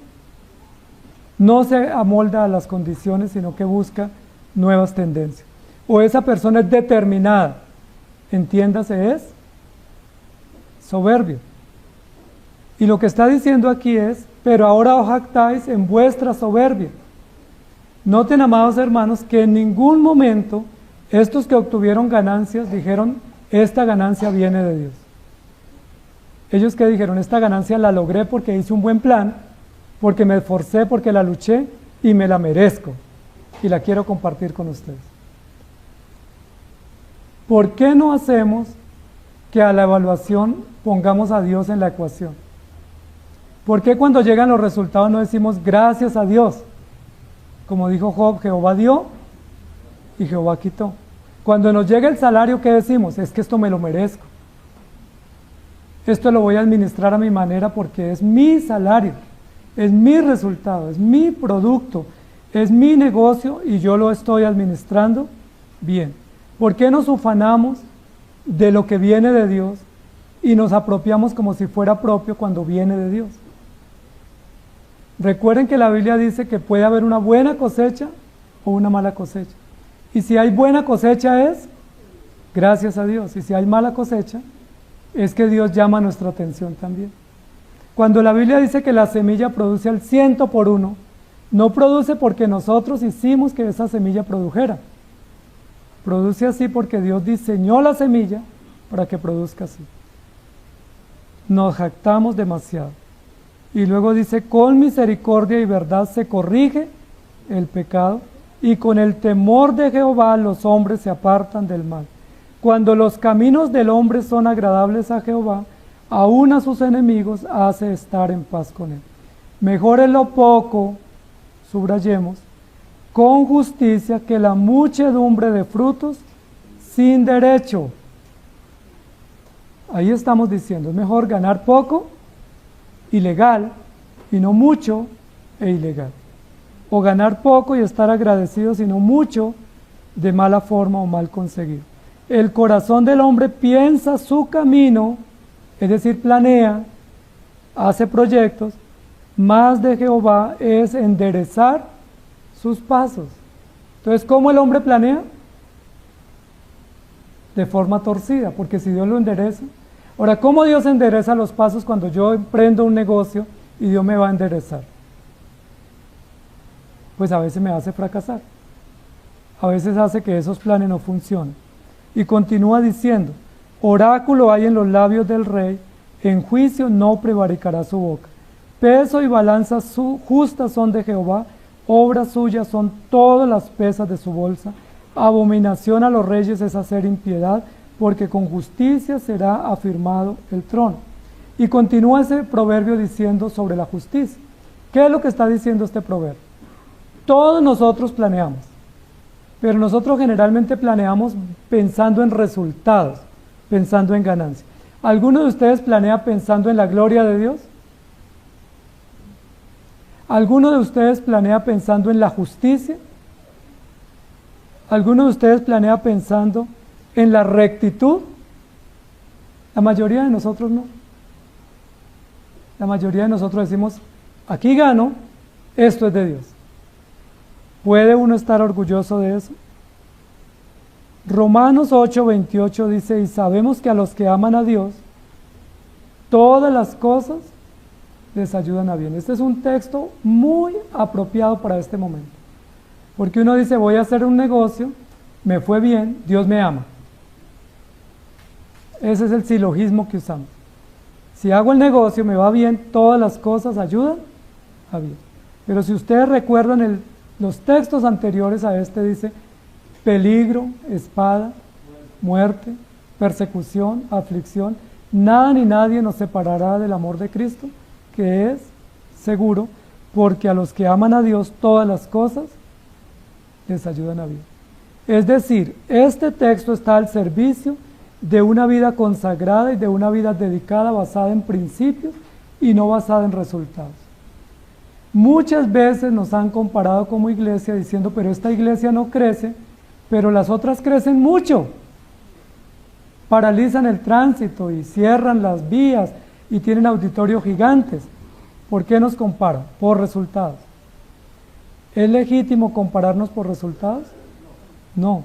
no se amolda a las condiciones, sino que busca nuevas tendencias. O esa persona es determinada, entiéndase, es soberbio. Y lo que está diciendo aquí es, pero ahora os jactáis en vuestra soberbia. Noten, amados hermanos, que en ningún momento estos que obtuvieron ganancias dijeron, esta ganancia viene de Dios. Ellos que dijeron, esta ganancia la logré porque hice un buen plan, porque me esforcé, porque la luché y me la merezco y la quiero compartir con ustedes. ¿Por qué no hacemos que a la evaluación pongamos a Dios en la ecuación? ¿Por qué cuando llegan los resultados no decimos gracias a Dios? Como dijo Job, Jehová dio y Jehová quitó. Cuando nos llega el salario, ¿qué decimos? Es que esto me lo merezco. Esto lo voy a administrar a mi manera porque es mi salario, es mi resultado, es mi producto, es mi negocio y yo lo estoy administrando bien. ¿Por qué nos ufanamos de lo que viene de Dios y nos apropiamos como si fuera propio cuando viene de Dios? Recuerden que la Biblia dice que puede haber una buena cosecha o una mala cosecha. Y si hay buena cosecha es gracias a Dios. Y si hay mala cosecha es que Dios llama nuestra atención también. Cuando la Biblia dice que la semilla produce al 100 por 1, no produce porque nosotros hicimos que esa semilla produjera. Produce así porque Dios diseñó la semilla para que produzca así. Nos jactamos demasiado. Y luego dice, con misericordia y verdad se corrige el pecado, y con el temor de Jehová los hombres se apartan del mal. Cuando los caminos del hombre son agradables a Jehová, aún a sus enemigos hace estar en paz con él. Mejor es lo poco, subrayemos, con justicia que la muchedumbre de frutos sin derecho. Ahí estamos diciendo, es mejor ganar poco, ilegal, y no mucho e ilegal. O ganar poco y estar agradecido, sino mucho de mala forma o mal conseguido. El corazón del hombre piensa su camino, es decir, planea, hace proyectos, más de Jehová es enderezar sus pasos. Entonces, ¿cómo el hombre planea? De forma torcida, porque si Dios lo endereza. Ahora, ¿cómo Dios endereza los pasos cuando yo emprendo un negocio y Dios me va a enderezar? Pues a veces me hace fracasar, a veces hace que esos planes no funcionen. Y continúa diciendo, oráculo hay en los labios del rey, en juicio no prevaricará su boca. Peso y balanza justas son de Jehová, obras suyas son todas las pesas de su bolsa. Abominación a los reyes es hacer impiedad, porque con justicia será afirmado el trono. Y continúa ese proverbio diciendo sobre la justicia. ¿Qué es lo que está diciendo este proverbio? Todos nosotros planeamos, pero nosotros generalmente planeamos pensando en resultados, pensando en ganancia. ¿Alguno de ustedes planea pensando en la gloria de Dios? ¿Alguno de ustedes planea pensando en la justicia? ¿Alguno de ustedes planea pensando en la rectitud? La mayoría de nosotros no. La mayoría de nosotros decimos, aquí gano, esto es de Dios. ¿Puede uno estar orgulloso de eso? Romanos 8:28 dice, y sabemos que a los que aman a Dios, todas las cosas les ayudan a bien. Este es un texto muy apropiado para este momento. Porque uno dice, voy a hacer un negocio, me fue bien, Dios me ama. Ese es el silogismo que usamos. Si hago el negocio, me va bien, todas las cosas ayudan a bien. Pero si ustedes recuerdan los textos anteriores a este, dice peligro, espada, muerte, persecución, aflicción, nada ni nadie nos separará del amor de Cristo, que es seguro, porque a los que aman a Dios todas las cosas les ayudan a bien. Es decir, este texto está al servicio de una vida consagrada y de una vida dedicada basada en principios y no basada en resultados. Muchas veces nos han comparado como iglesia diciendo, pero esta iglesia no crece, pero las otras crecen mucho. Paralizan el tránsito y cierran las vías y tienen auditorios gigantes. ¿Por qué nos comparan? Por resultados. ¿Es legítimo compararnos por resultados? No.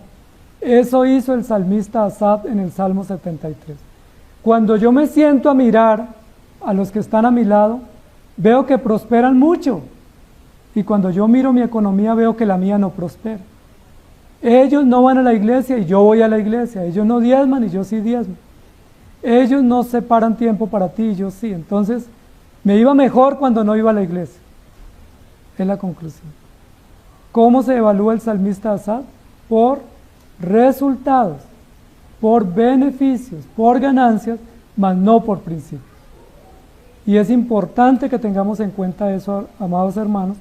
Eso hizo el salmista Asaf en el Salmo 73. Cuando yo me siento a mirar a los que están a mi lado, veo que prosperan mucho. Y cuando yo miro mi economía, veo que la mía no prospera. Ellos no van a la iglesia y yo voy a la iglesia. Ellos no diezman y yo sí diezmo. Ellos no separan tiempo para ti y yo sí. Entonces, me iba mejor cuando no iba a la iglesia. Es la conclusión. ¿Cómo se evalúa el salmista Asaf? Por resultados, por beneficios, por ganancias, mas no por principios. Y es importante que tengamos en cuenta eso, amados hermanos,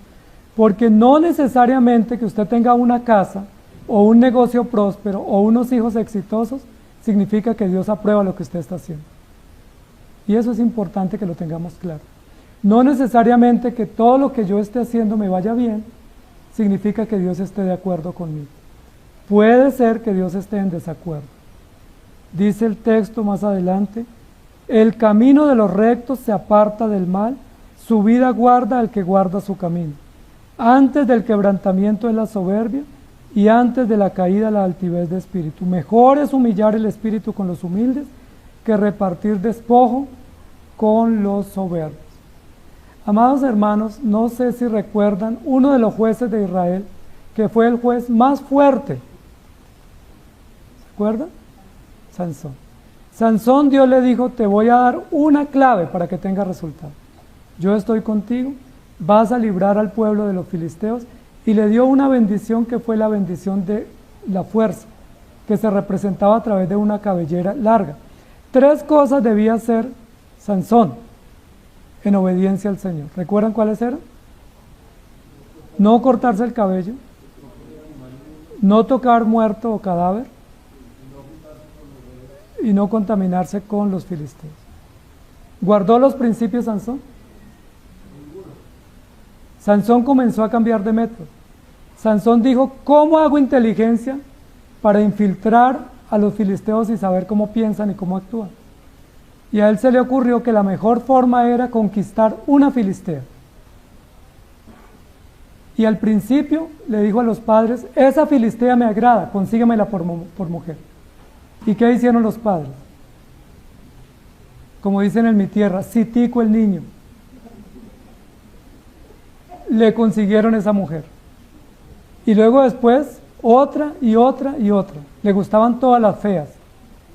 porque no necesariamente que usted tenga una casa o un negocio próspero o unos hijos exitosos significa que Dios aprueba lo que usted está haciendo. Y eso es importante que lo tengamos claro. No necesariamente que todo lo que yo esté haciendo me vaya bien significa que Dios esté de acuerdo conmigo. Puede ser que Dios esté en desacuerdo. Dice el texto más adelante, el camino de los rectos se aparta del mal, su vida guarda al que guarda su camino. Antes del quebrantamiento es la soberbia y antes de la caída la altivez de espíritu. Mejor es humillar el espíritu con los humildes que repartir despojo con los soberbios. Amados hermanos, no sé si recuerdan uno de los jueces de Israel, que fue el juez más fuerte. ¿Se acuerdan? Sansón. Sansón, Dios le dijo, te voy a dar una clave para que tenga resultado. Yo estoy contigo, vas a librar al pueblo de los filisteos, y le dio una bendición que fue la bendición de la fuerza, que se representaba a través de una cabellera larga. 3 cosas debía hacer Sansón en obediencia al Señor. ¿Recuerdan cuáles eran? No cortarse el cabello, no tocar muerto o cadáver, y no contaminarse con los filisteos. ¿Guardó los principios Sansón? Sansón comenzó a cambiar de método. Sansón dijo, ¿cómo hago inteligencia para infiltrar a los filisteos y saber cómo piensan y cómo actúan? Y a él se le ocurrió que la mejor forma era conquistar una filistea. Y al principio le dijo a los padres, esa filistea me agrada, consíguemela por mujer. ¿Y qué hicieron los padres? Como dicen en mi tierra, citico el niño. Le consiguieron esa mujer. Y luego después, otra y otra y otra. Le gustaban todas las feas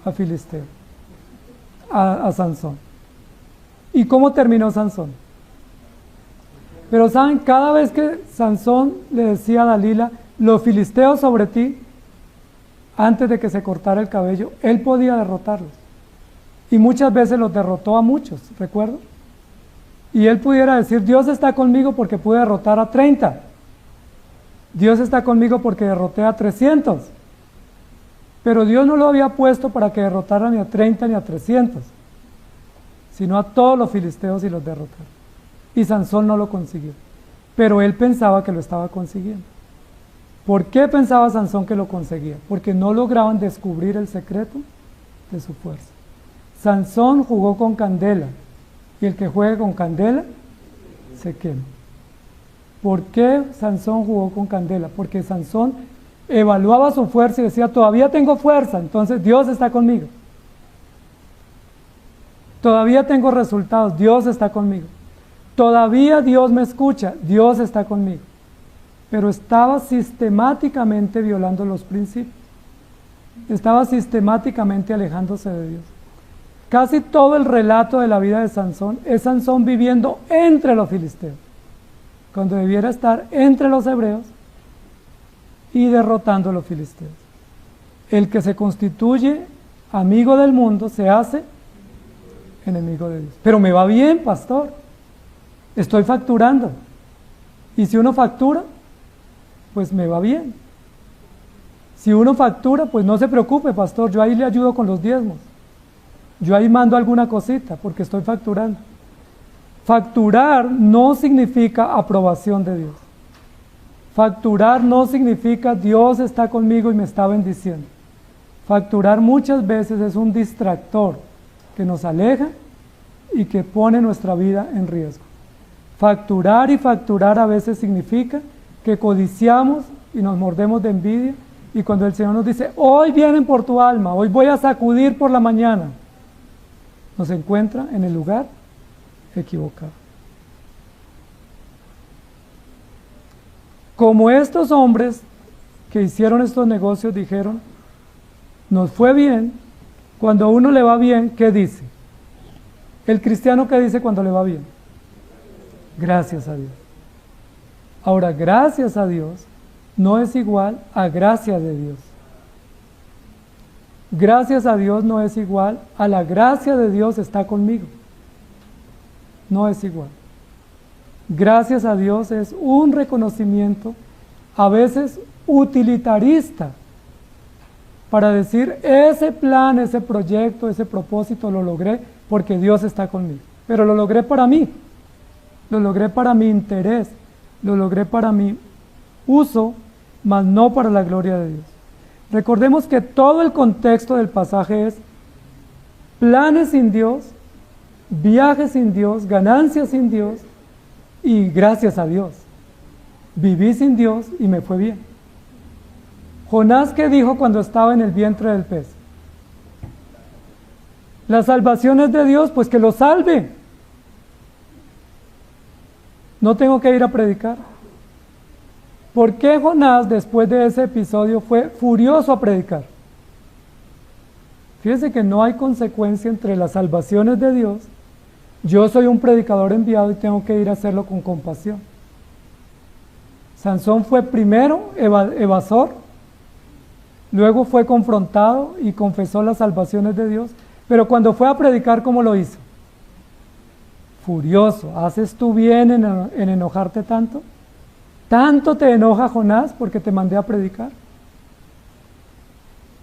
a Filisteo, a Sansón. ¿Y cómo terminó Sansón? Pero saben, cada vez que Sansón le decía a Dalila, los filisteos sobre ti, antes de que se cortara el cabello, él podía derrotarlos. Y muchas veces los derrotó a muchos, ¿recuerdo? Y él pudiera decir, Dios está conmigo porque pude derrotar a 30. Dios está conmigo porque derroté a 300. Pero Dios no lo había puesto para que derrotara ni a 30 ni a 300, sino a todos los filisteos y los derrotara. Y Sansón no lo consiguió, pero él pensaba que lo estaba consiguiendo. ¿Por qué pensaba Sansón que lo conseguía? Porque no lograban descubrir el secreto de su fuerza. Sansón jugó con candela, y el que juegue con candela se quema. ¿Por qué Sansón jugó con candela? Porque Sansón evaluaba su fuerza y decía, todavía tengo fuerza, entonces Dios está conmigo. Todavía tengo resultados, Dios está conmigo. Todavía Dios me escucha, Dios está conmigo. Pero estaba sistemáticamente violando los principios. Estaba sistemáticamente alejándose de Dios. Casi todo el relato de la vida de Sansón es Sansón viviendo entre los filisteos, cuando debiera estar entre los hebreos y derrotando a los filisteos. El que se constituye amigo del mundo se hace enemigo de Dios. Pero me va bien, pastor. Estoy facturando. Y si uno factura, pues me va bien. Si uno factura, pues no se preocupe, pastor, yo ahí le ayudo con los diezmos. Yo ahí mando alguna cosita porque estoy facturando. Facturar no significa aprobación de Dios. Facturar no significa Dios está conmigo y me está bendiciendo. Facturar muchas veces es un distractor que nos aleja y que pone nuestra vida en riesgo. Facturar y facturar a veces significa que codiciamos y nos mordemos de envidia, y cuando el Señor nos dice, hoy vienen por tu alma, hoy voy a sacudir por la mañana, nos encuentra en el lugar equivocado. Como estos hombres que hicieron estos negocios dijeron, nos fue bien, cuando a uno le va bien, ¿qué dice? El cristiano, ¿qué dice cuando le va bien? Gracias a Dios. Ahora, gracias a Dios no es igual a gracia de Dios. Gracias a Dios no es igual a la gracia de Dios está conmigo. No es igual. Gracias a Dios es un reconocimiento, a veces utilitarista, para decir, ese plan, ese proyecto, ese propósito lo logré porque Dios está conmigo. Pero lo logré para mí, lo logré para mi interés, lo logré para mi uso, mas no para la gloria de Dios. Recordemos que todo el contexto del pasaje es planes sin Dios, viajes sin Dios, ganancias sin Dios y gracias a Dios. Viví sin Dios y me fue bien. Jonás, ¿qué dijo cuando estaba en el vientre del pez? La salvación es de Dios, pues que lo salve. No tengo que ir a predicar. ¿Por qué Jonás, después de ese episodio, fue furioso a predicar? Fíjense que no hay consecuencia entre las salvaciones de Dios. Yo soy un predicador enviado y tengo que ir a hacerlo con compasión. Sansón fue primero evasor, luego fue confrontado y confesó las salvaciones de Dios, pero cuando fue a predicar, ¿cómo lo hizo? Furioso. ¿Haces tú bien en enojarte tanto? ¿Tanto te enoja, Jonás, porque te mandé a predicar?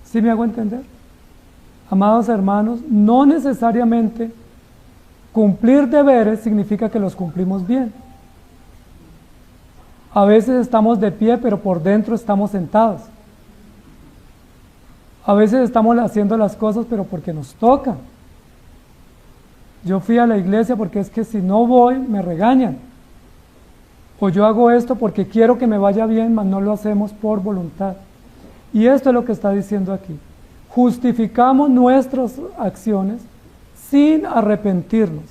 ¿Sí me hago entender? Amados hermanos, no necesariamente cumplir deberes significa que los cumplimos bien. A veces estamos de pie, pero por dentro estamos sentados. A veces estamos haciendo las cosas, pero porque nos toca. Yo fui a la iglesia porque es que si no voy, me regañan. O yo hago esto porque quiero que me vaya bien, mas no lo hacemos por voluntad. Y esto es lo que está diciendo aquí. Justificamos nuestras acciones sin arrepentirnos.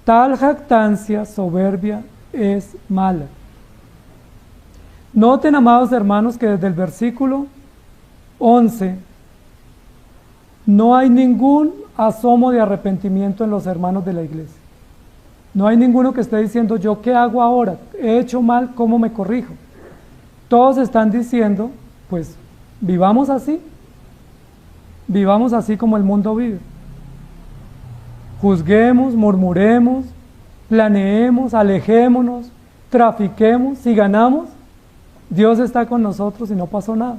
Tal jactancia soberbia es mala. Noten, amados hermanos, que desde el versículo 11 no hay ningún asomo de arrepentimiento en los hermanos de la iglesia. No hay ninguno que esté diciendo, ¿yo qué hago ahora? He hecho mal, ¿cómo me corrijo? Todos están diciendo, pues, vivamos así como el mundo vive. Juzguemos, murmuremos, planeemos, alejémonos, trafiquemos, si ganamos, Dios está con nosotros y no pasó nada.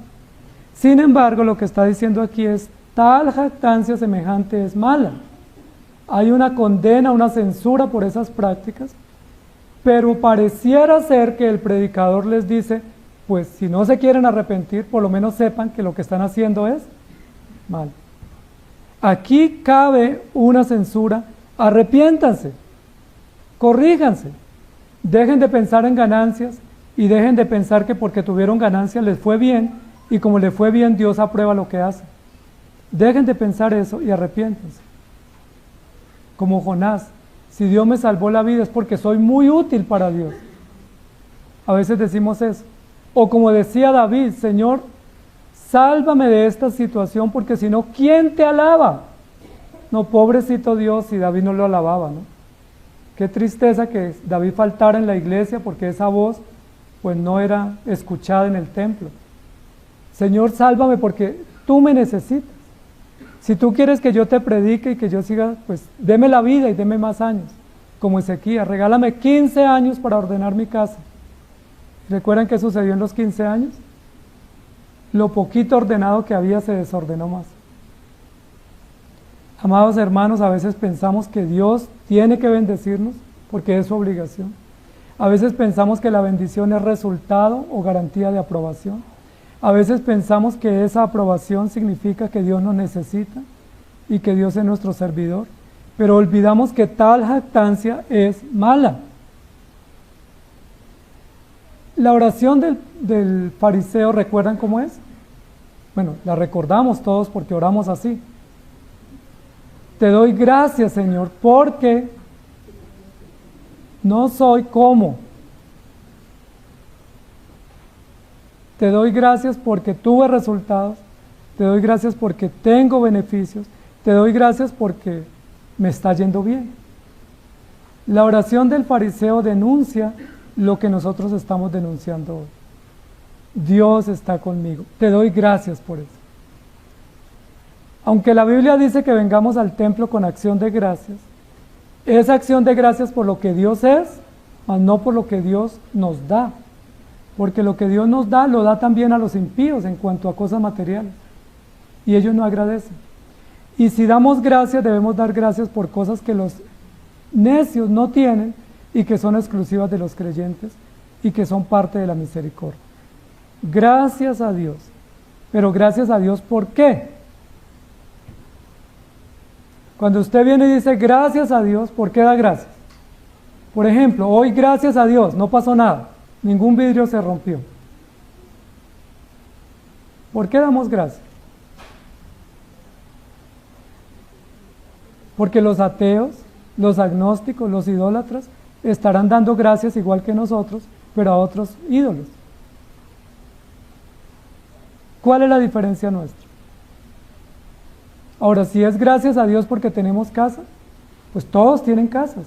Sin embargo, lo que está diciendo aquí es, tal jactancia semejante es mala. Hay una condena, una censura por esas prácticas, pero pareciera ser que el predicador les dice, pues si no se quieren arrepentir, por lo menos sepan que lo que están haciendo es mal. Aquí cabe una censura, arrepiéntanse, corríjanse, dejen de pensar en ganancias y dejen de pensar que porque tuvieron ganancias les fue bien y como les fue bien Dios aprueba lo que hacen. Dejen de pensar eso y arrepiéntanse. Como Jonás, si Dios me salvó la vida es porque soy muy útil para Dios. A veces decimos eso. O como decía David, Señor, sálvame de esta situación porque si no, ¿quién te alaba? No, pobrecito Dios, si David no lo alababa, ¿no? Qué tristeza que David faltara en la iglesia porque esa voz pues no era escuchada en el templo. Señor, sálvame porque tú me necesitas. Si tú quieres que yo te predique y que yo siga, pues deme la vida y deme más años. Como Ezequías, regálame 15 años para ordenar mi casa. ¿Recuerdan qué sucedió en los 15 años? Lo poquito ordenado que había se desordenó más. Amados hermanos, a veces pensamos que Dios tiene que bendecirnos porque es su obligación. A veces pensamos que la bendición es resultado o garantía de aprobación. A veces pensamos que esa aprobación significa que Dios nos necesita y que Dios es nuestro servidor, pero olvidamos que tal jactancia es mala. La oración del fariseo, ¿recuerdan cómo es? Bueno, la recordamos todos porque oramos así. Te doy gracias, Señor, porque no soy como. Te doy gracias porque tuve resultados. Te doy gracias porque tengo beneficios. Te doy gracias porque me está yendo bien. La oración del fariseo denuncia lo que nosotros estamos denunciando hoy. Dios está conmigo. Te doy gracias por eso. Aunque la Biblia dice que vengamos al templo con acción de gracias, es acción de gracias por lo que Dios es, mas no por lo que Dios nos da. Porque lo que Dios nos da, lo da también a los impíos en cuanto a cosas materiales. Y ellos no agradecen. Y si damos gracias, debemos dar gracias por cosas que los necios no tienen y que son exclusivas de los creyentes y que son parte de la misericordia. Gracias a Dios. Pero gracias a Dios, ¿por qué? Cuando usted viene y dice gracias a Dios, ¿por qué da gracias? Por ejemplo, hoy gracias a Dios, no pasó nada, ningún vidrio se rompió. ¿Por qué damos gracias? Porque los ateos, los agnósticos, los idólatras estarán dando gracias igual que nosotros, pero a otros ídolos. ¿Cuál es la diferencia nuestra? Ahora, si es gracias a Dios porque tenemos casa, pues todos tienen casas.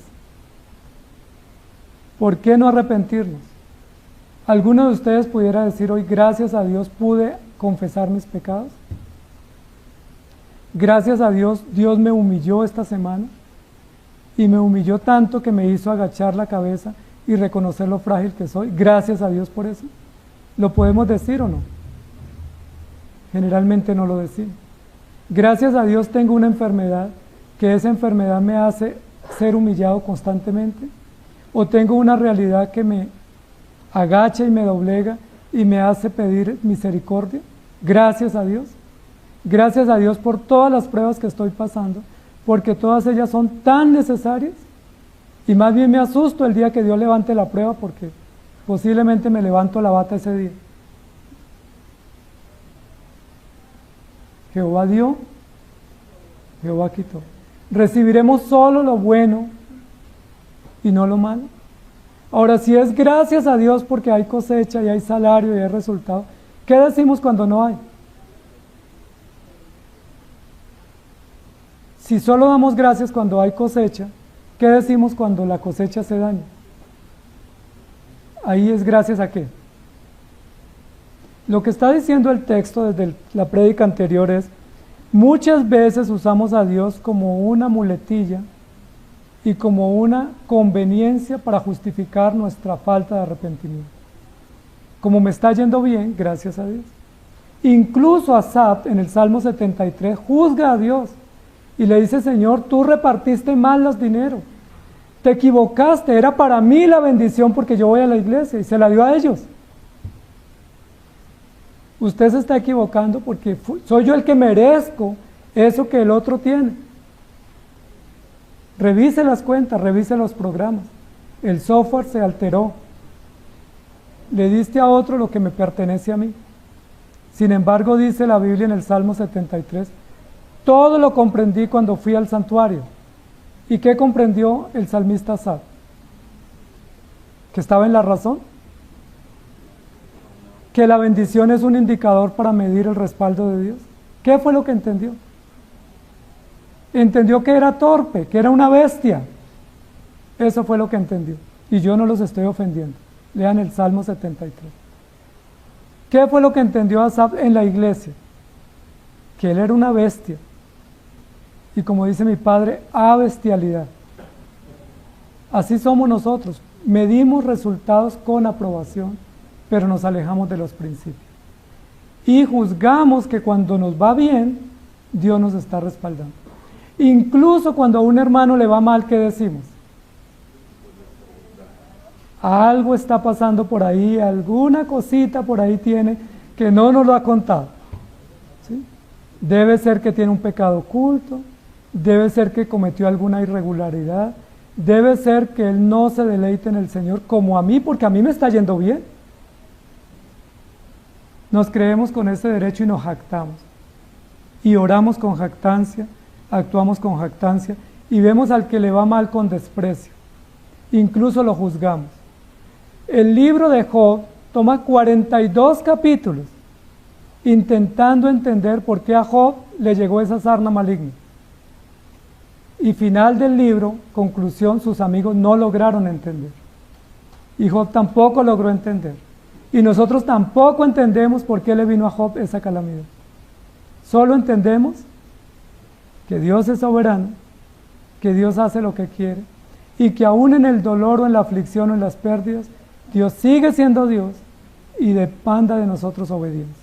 ¿Por qué no arrepentirnos? ¿Alguno de ustedes pudiera decir hoy, gracias a Dios pude confesar mis pecados? Gracias a Dios, Dios me humilló esta semana y me humilló tanto que me hizo agachar la cabeza y reconocer lo frágil que soy. Gracias a Dios por eso. ¿Lo podemos decir o no? Generalmente no lo decimos. Gracias a Dios tengo una enfermedad, que esa enfermedad me hace ser humillado constantemente. O tengo una realidad que me agacha y me doblega y me hace pedir misericordia. Gracias a Dios. Gracias a Dios por todas las pruebas que estoy pasando, porque todas ellas son tan necesarias. Y más bien me asusto el día que Dios levante la prueba, porque posiblemente me levanto la bata ese día. Jehová dio, Jehová quitó. Recibiremos solo lo bueno y no lo malo. Ahora, si es gracias a Dios porque hay cosecha y hay salario y hay resultado, ¿qué decimos cuando no hay? Si solo damos gracias cuando hay cosecha ¿Qué decimos cuando la cosecha se daña? Ahí es gracias a qué. Lo que está diciendo el texto desde la prédica anterior es, muchas veces usamos a Dios como una muletilla y como una conveniencia para justificar nuestra falta de arrepentimiento. Como me está yendo bien, gracias a Dios. Incluso Asaf en el Salmo 73 juzga a Dios y le dice, Señor, tú repartiste mal los dineros, te equivocaste, era para mí la bendición porque yo voy a la iglesia, y se la dio a ellos. Usted se está equivocando porque soy yo el que merezco eso que el otro tiene. Revise las cuentas, revise los programas. El software se alteró. Le diste a otro lo que me pertenece a mí. Sin embargo, dice la Biblia en el Salmo 73, todo lo comprendí cuando fui al santuario. ¿Y qué comprendió el salmista Asaf? ¿Que estaba en la razón? ¿Que la bendición es un indicador para medir el respaldo de Dios? ¿Qué fue lo que entendió? Entendió que era torpe, que era una bestia. Eso fue lo que entendió. Y yo no los estoy ofendiendo. Lean el Salmo 73. ¿Qué fue lo que entendió Asaf en la iglesia? Que él era una bestia. Y como dice mi padre, a bestialidad. Así somos nosotros. Medimos resultados con aprobación, pero nos alejamos de los principios. Y juzgamos que cuando nos va bien, Dios nos está respaldando. Incluso cuando a un hermano le va mal, ¿qué decimos? Algo está pasando por ahí, alguna cosita por ahí tiene que no nos lo ha contado. ¿Sí? Debe ser que tiene un pecado oculto, debe ser que cometió alguna irregularidad, debe ser que él no se deleite en el Señor como a mí, porque a mí me está yendo bien. Nos creemos con ese derecho y nos jactamos. Y oramos con jactancia, actuamos con jactancia y vemos al que le va mal con desprecio. Incluso lo juzgamos. El libro de Job toma 42 capítulos intentando entender por qué a Job le llegó esa sarna maligna. Y final del libro, conclusión, sus amigos no lograron entender. Y Job tampoco logró entender. Y nosotros tampoco entendemos por qué le vino a Job esa calamidad. Solo entendemos que Dios es soberano, que Dios hace lo que quiere, y que aún en el dolor o en la aflicción o en las pérdidas, Dios sigue siendo Dios y demanda de nosotros obediencia.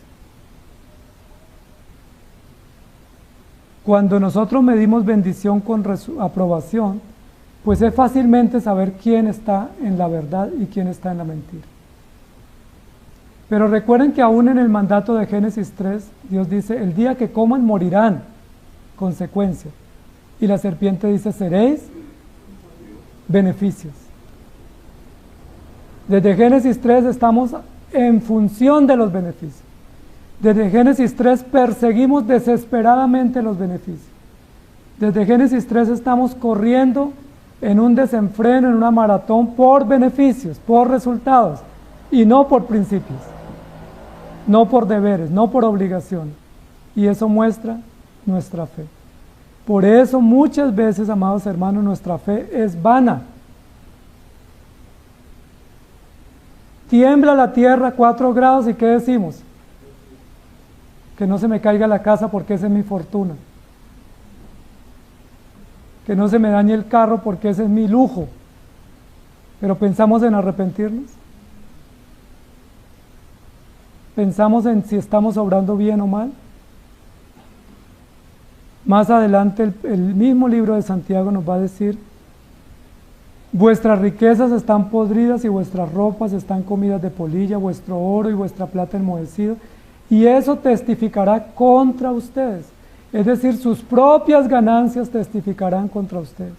Cuando nosotros medimos bendición con aprobación, pues es fácilmente saber quién está en la verdad y quién está en la mentira. Pero recuerden que aún en el mandato de Génesis 3, Dios dice, el día que coman morirán, consecuencia. Y la serpiente dice, seréis beneficios. Desde Génesis 3 estamos en función de los beneficios. Desde Génesis 3 perseguimos desesperadamente los beneficios. Desde Génesis 3 estamos corriendo en un desenfreno, en una maratón por beneficios, por resultados y no por principios, no por deberes, no por obligación. Y eso muestra nuestra fe. Por eso muchas veces, amados hermanos, nuestra fe es vana. Tiembla la tierra 4 grados y ¿qué decimos? Que no se me caiga la casa porque esa es mi fortuna. Que no se me dañe el carro porque ese es mi lujo. Pero pensamos en arrepentirnos. Pensamos en si estamos obrando bien o mal. Más adelante el mismo libro de Santiago nos va a decir, vuestras riquezas están podridas y vuestras ropas están comidas de polilla, vuestro oro y vuestra plata enmohecido, y eso testificará contra ustedes. Es decir, sus propias ganancias testificarán contra ustedes.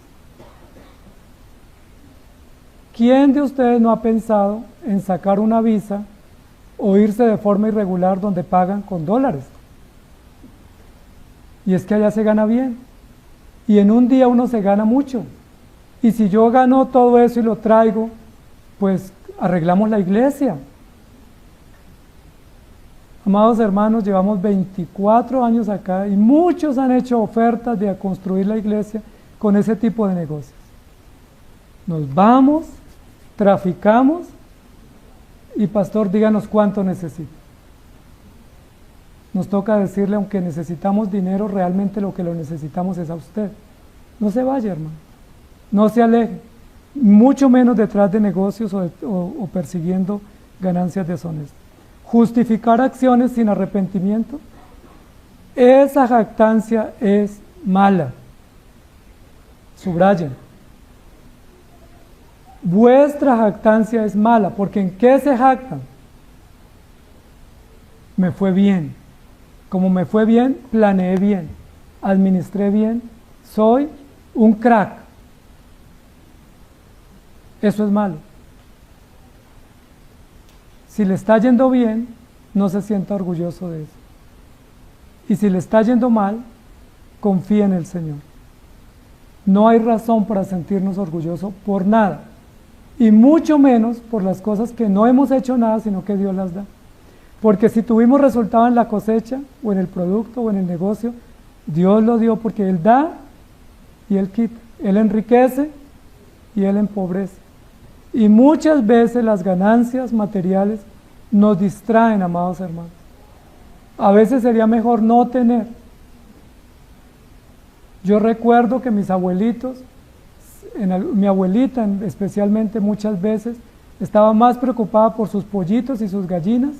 ¿Quién de ustedes no ha pensado en sacar una visa o irse de forma irregular donde pagan con dólares? Y es que allá se gana bien. Y en un día uno se gana mucho. Y si yo gano todo eso y lo traigo, pues arreglamos la iglesia. Amados hermanos, llevamos 24 años acá y muchos han hecho ofertas de construir la iglesia con ese tipo de negocios. Nos vamos, traficamos y pastor, díganos cuánto necesita. Nos toca decirle, aunque necesitamos dinero, realmente lo que lo necesitamos es a usted. No se vaya, hermano, no se aleje, mucho menos detrás de negocios o persiguiendo ganancias deshonestas. Justificar acciones sin arrepentimiento, esa jactancia es mala. Subrayen. Vuestra jactancia es mala, porque ¿en qué se jactan? Me fue bien. Como me fue bien, planeé bien, administré bien, soy un crack. Eso es malo. Si le está yendo bien, no se sienta orgulloso de eso. Y si le está yendo mal, confía en el Señor. No hay razón para sentirnos orgullosos por nada. Y mucho menos por las cosas que no hemos hecho nada, sino que Dios las da. Porque si tuvimos resultado en la cosecha, o en el producto, o en el negocio, Dios lo dio porque Él da y Él quita. Él enriquece y Él empobrece. Y muchas veces las ganancias materiales nos distraen, amados hermanos. A veces sería mejor no tener. Yo recuerdo que mis abuelitos, mi abuelita especialmente muchas veces, estaba más preocupada por sus pollitos y sus gallinas,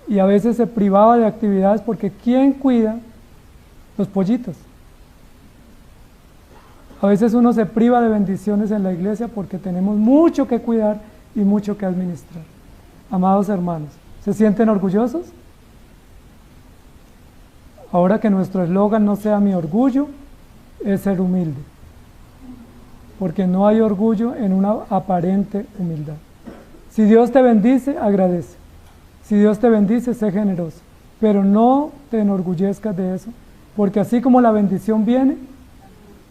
y a veces se privaba de actividades porque ¿quién cuida los pollitos? A veces uno se priva de bendiciones en la iglesia porque tenemos mucho que cuidar y mucho que administrar. Amados hermanos, ¿se sienten orgullosos? Ahora que nuestro eslogan no sea mi orgullo, es ser humilde. Porque no hay orgullo en una aparente humildad. Si Dios te bendice, agradece. Si Dios te bendice, sé generoso. Pero no te enorgullezcas de eso, porque así como la bendición viene,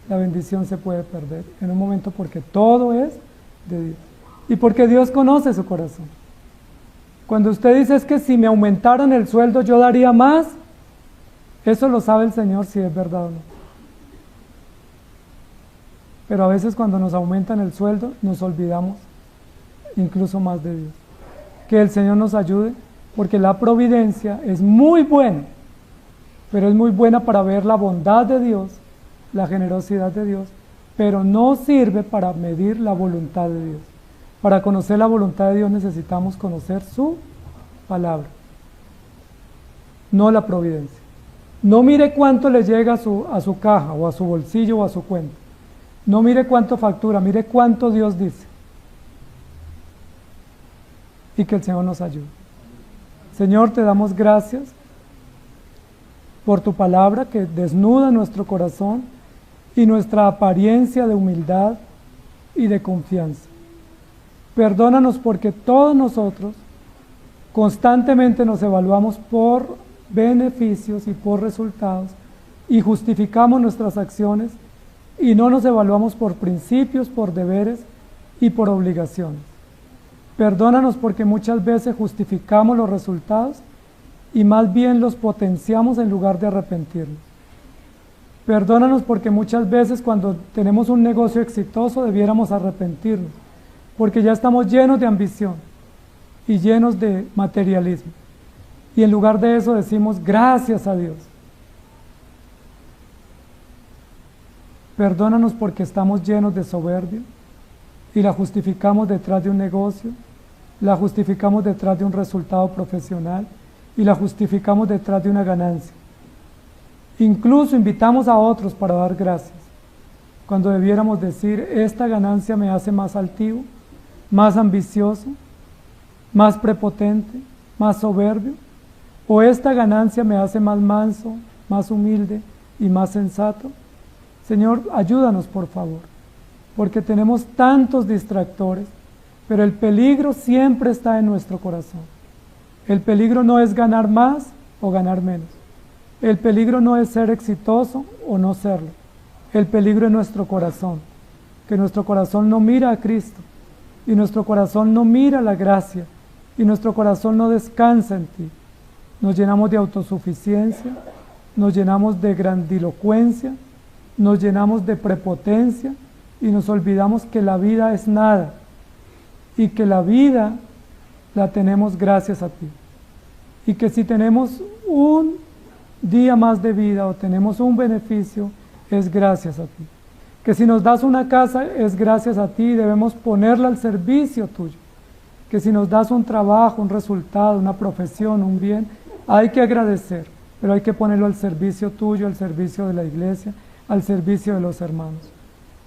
la bendición se puede perder en un momento, porque todo es de Dios. Y porque Dios conoce su corazón. Cuando usted dice es que si me aumentaran el sueldo yo daría más, eso lo sabe el Señor si es verdad o no. Pero a veces cuando nos aumentan el sueldo nos olvidamos incluso más de Dios. Que el Señor nos ayude, porque la providencia es muy buena, pero es muy buena para ver la bondad de Dios, la generosidad de Dios, pero no sirve para medir la voluntad de Dios. Para conocer la voluntad de Dios necesitamos conocer su palabra, no la providencia. No mire cuánto le llega a su caja, o a su bolsillo, o a su cuenta. No mire cuánto factura, mire cuánto Dios dice. Y que el Señor nos ayude. Señor, te damos gracias por tu palabra que desnuda nuestro corazón y nuestra apariencia de humildad y de confianza. Perdónanos porque todos nosotros constantemente nos evaluamos por beneficios y por resultados y justificamos nuestras acciones y no nos evaluamos por principios, por deberes y por obligaciones. Perdónanos porque muchas veces justificamos los resultados y más bien los potenciamos en lugar de arrepentirnos. Perdónanos porque muchas veces cuando tenemos un negocio exitoso debiéramos arrepentirnos, porque ya estamos llenos de ambición y llenos de materialismo. Y en lugar de eso decimos gracias a Dios. Perdónanos porque estamos llenos de soberbia y la justificamos detrás de un negocio, la justificamos detrás de un resultado profesional y la justificamos detrás de una ganancia. Incluso invitamos a otros para dar gracias, cuando debiéramos decir, esta ganancia me hace más altivo, más ambicioso, más prepotente, más soberbio, o esta ganancia me hace más manso, más humilde y más sensato. Señor, ayúdanos por favor, porque tenemos tantos distractores, pero el peligro siempre está en nuestro corazón. El peligro no es ganar más o ganar menos. El peligro no es ser exitoso o no serlo. El peligro es nuestro corazón, que nuestro corazón no mira a Cristo, y nuestro corazón no mira la gracia, y nuestro corazón no descansa en ti. Nos llenamos de autosuficiencia, nos llenamos de grandilocuencia, nos llenamos de prepotencia y nos olvidamos que la vida es nada y que la vida la tenemos gracias a ti. Y que si tenemos un día más de vida o tenemos un beneficio, es gracias a ti. Que si nos das una casa, es gracias a ti y debemos ponerla al servicio tuyo. Que si nos das un trabajo, un resultado, una profesión, un bien, hay que agradecer, pero hay que ponerlo al servicio tuyo, al servicio de la iglesia, al servicio de los hermanos.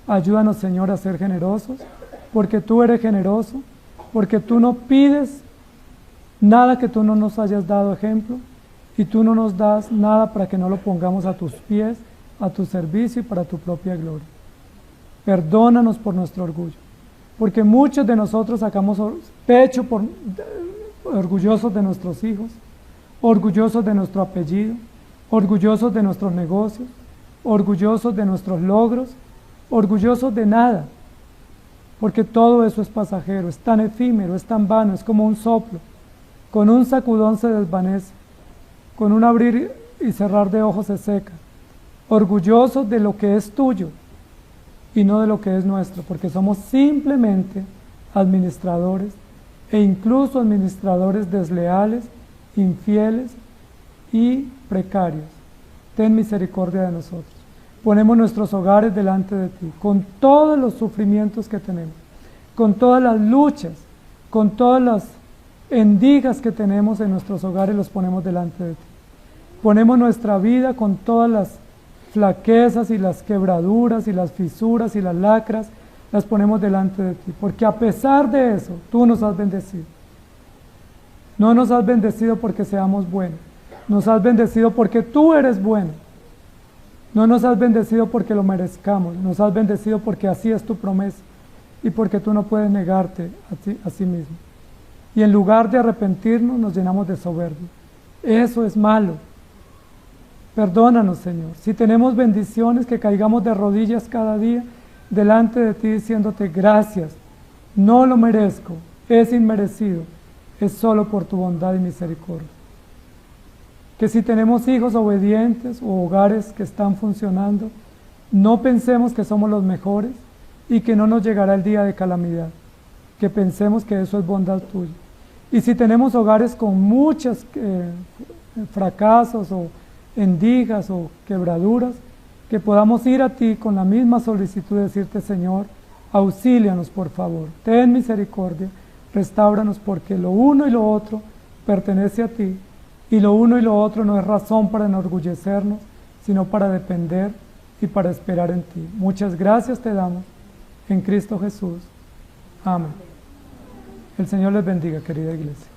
Ayúdanos, Señor, a ser generosos, porque tú eres generoso, porque tú no pides nada que tú no nos hayas dado ejemplo, y tú no nos das nada para que no lo pongamos a tus pies, a tu servicio y para tu propia gloria. Perdónanos por nuestro orgullo, porque muchos de nosotros sacamos pecho orgullosos de nuestros hijos, orgullosos de nuestro apellido, orgullosos de nuestros negocios, orgullosos de nuestros logros, orgullosos de nada, porque todo eso es pasajero, es tan efímero, es tan vano, es como un soplo, con un sacudón se desvanece, con un abrir y cerrar de ojos se seca, orgullosos de lo que es tuyo y no de lo que es nuestro, porque somos simplemente administradores e incluso administradores desleales, infieles y precarios. Ten misericordia de nosotros. Ponemos nuestros hogares delante de ti, con todos los sufrimientos que tenemos, con todas las luchas, con todas las endigas que tenemos en nuestros hogares, los ponemos delante de ti. Ponemos nuestra vida con todas las flaquezas y las quebraduras y las fisuras y las lacras, las ponemos delante de ti, porque a pesar de eso, tú nos has bendecido. No nos has bendecido porque seamos buenos, nos has bendecido porque tú eres bueno. No nos has bendecido porque lo merezcamos, nos has bendecido porque así es tu promesa y porque tú no puedes negarte a sí mismo. Y en lugar de arrepentirnos, nos llenamos de soberbia. Eso es malo. Perdónanos, Señor. Si tenemos bendiciones, que caigamos de rodillas cada día delante de ti diciéndote gracias. No lo merezco, es inmerecido, es solo por tu bondad y misericordia. Que si tenemos hijos obedientes o hogares que están funcionando, no pensemos que somos los mejores y que no nos llegará el día de calamidad. Que pensemos que eso es bondad tuya. Y si tenemos hogares con muchos fracasos o endigas o quebraduras, que podamos ir a ti con la misma solicitud de decirte, Señor, auxílianos por favor, ten misericordia, restáuranos, porque lo uno y lo otro pertenece a ti, y lo uno y lo otro no es razón para enorgullecernos, sino para depender y para esperar en ti. Muchas gracias te damos en Cristo Jesús. Amén. El Señor les bendiga, querida iglesia.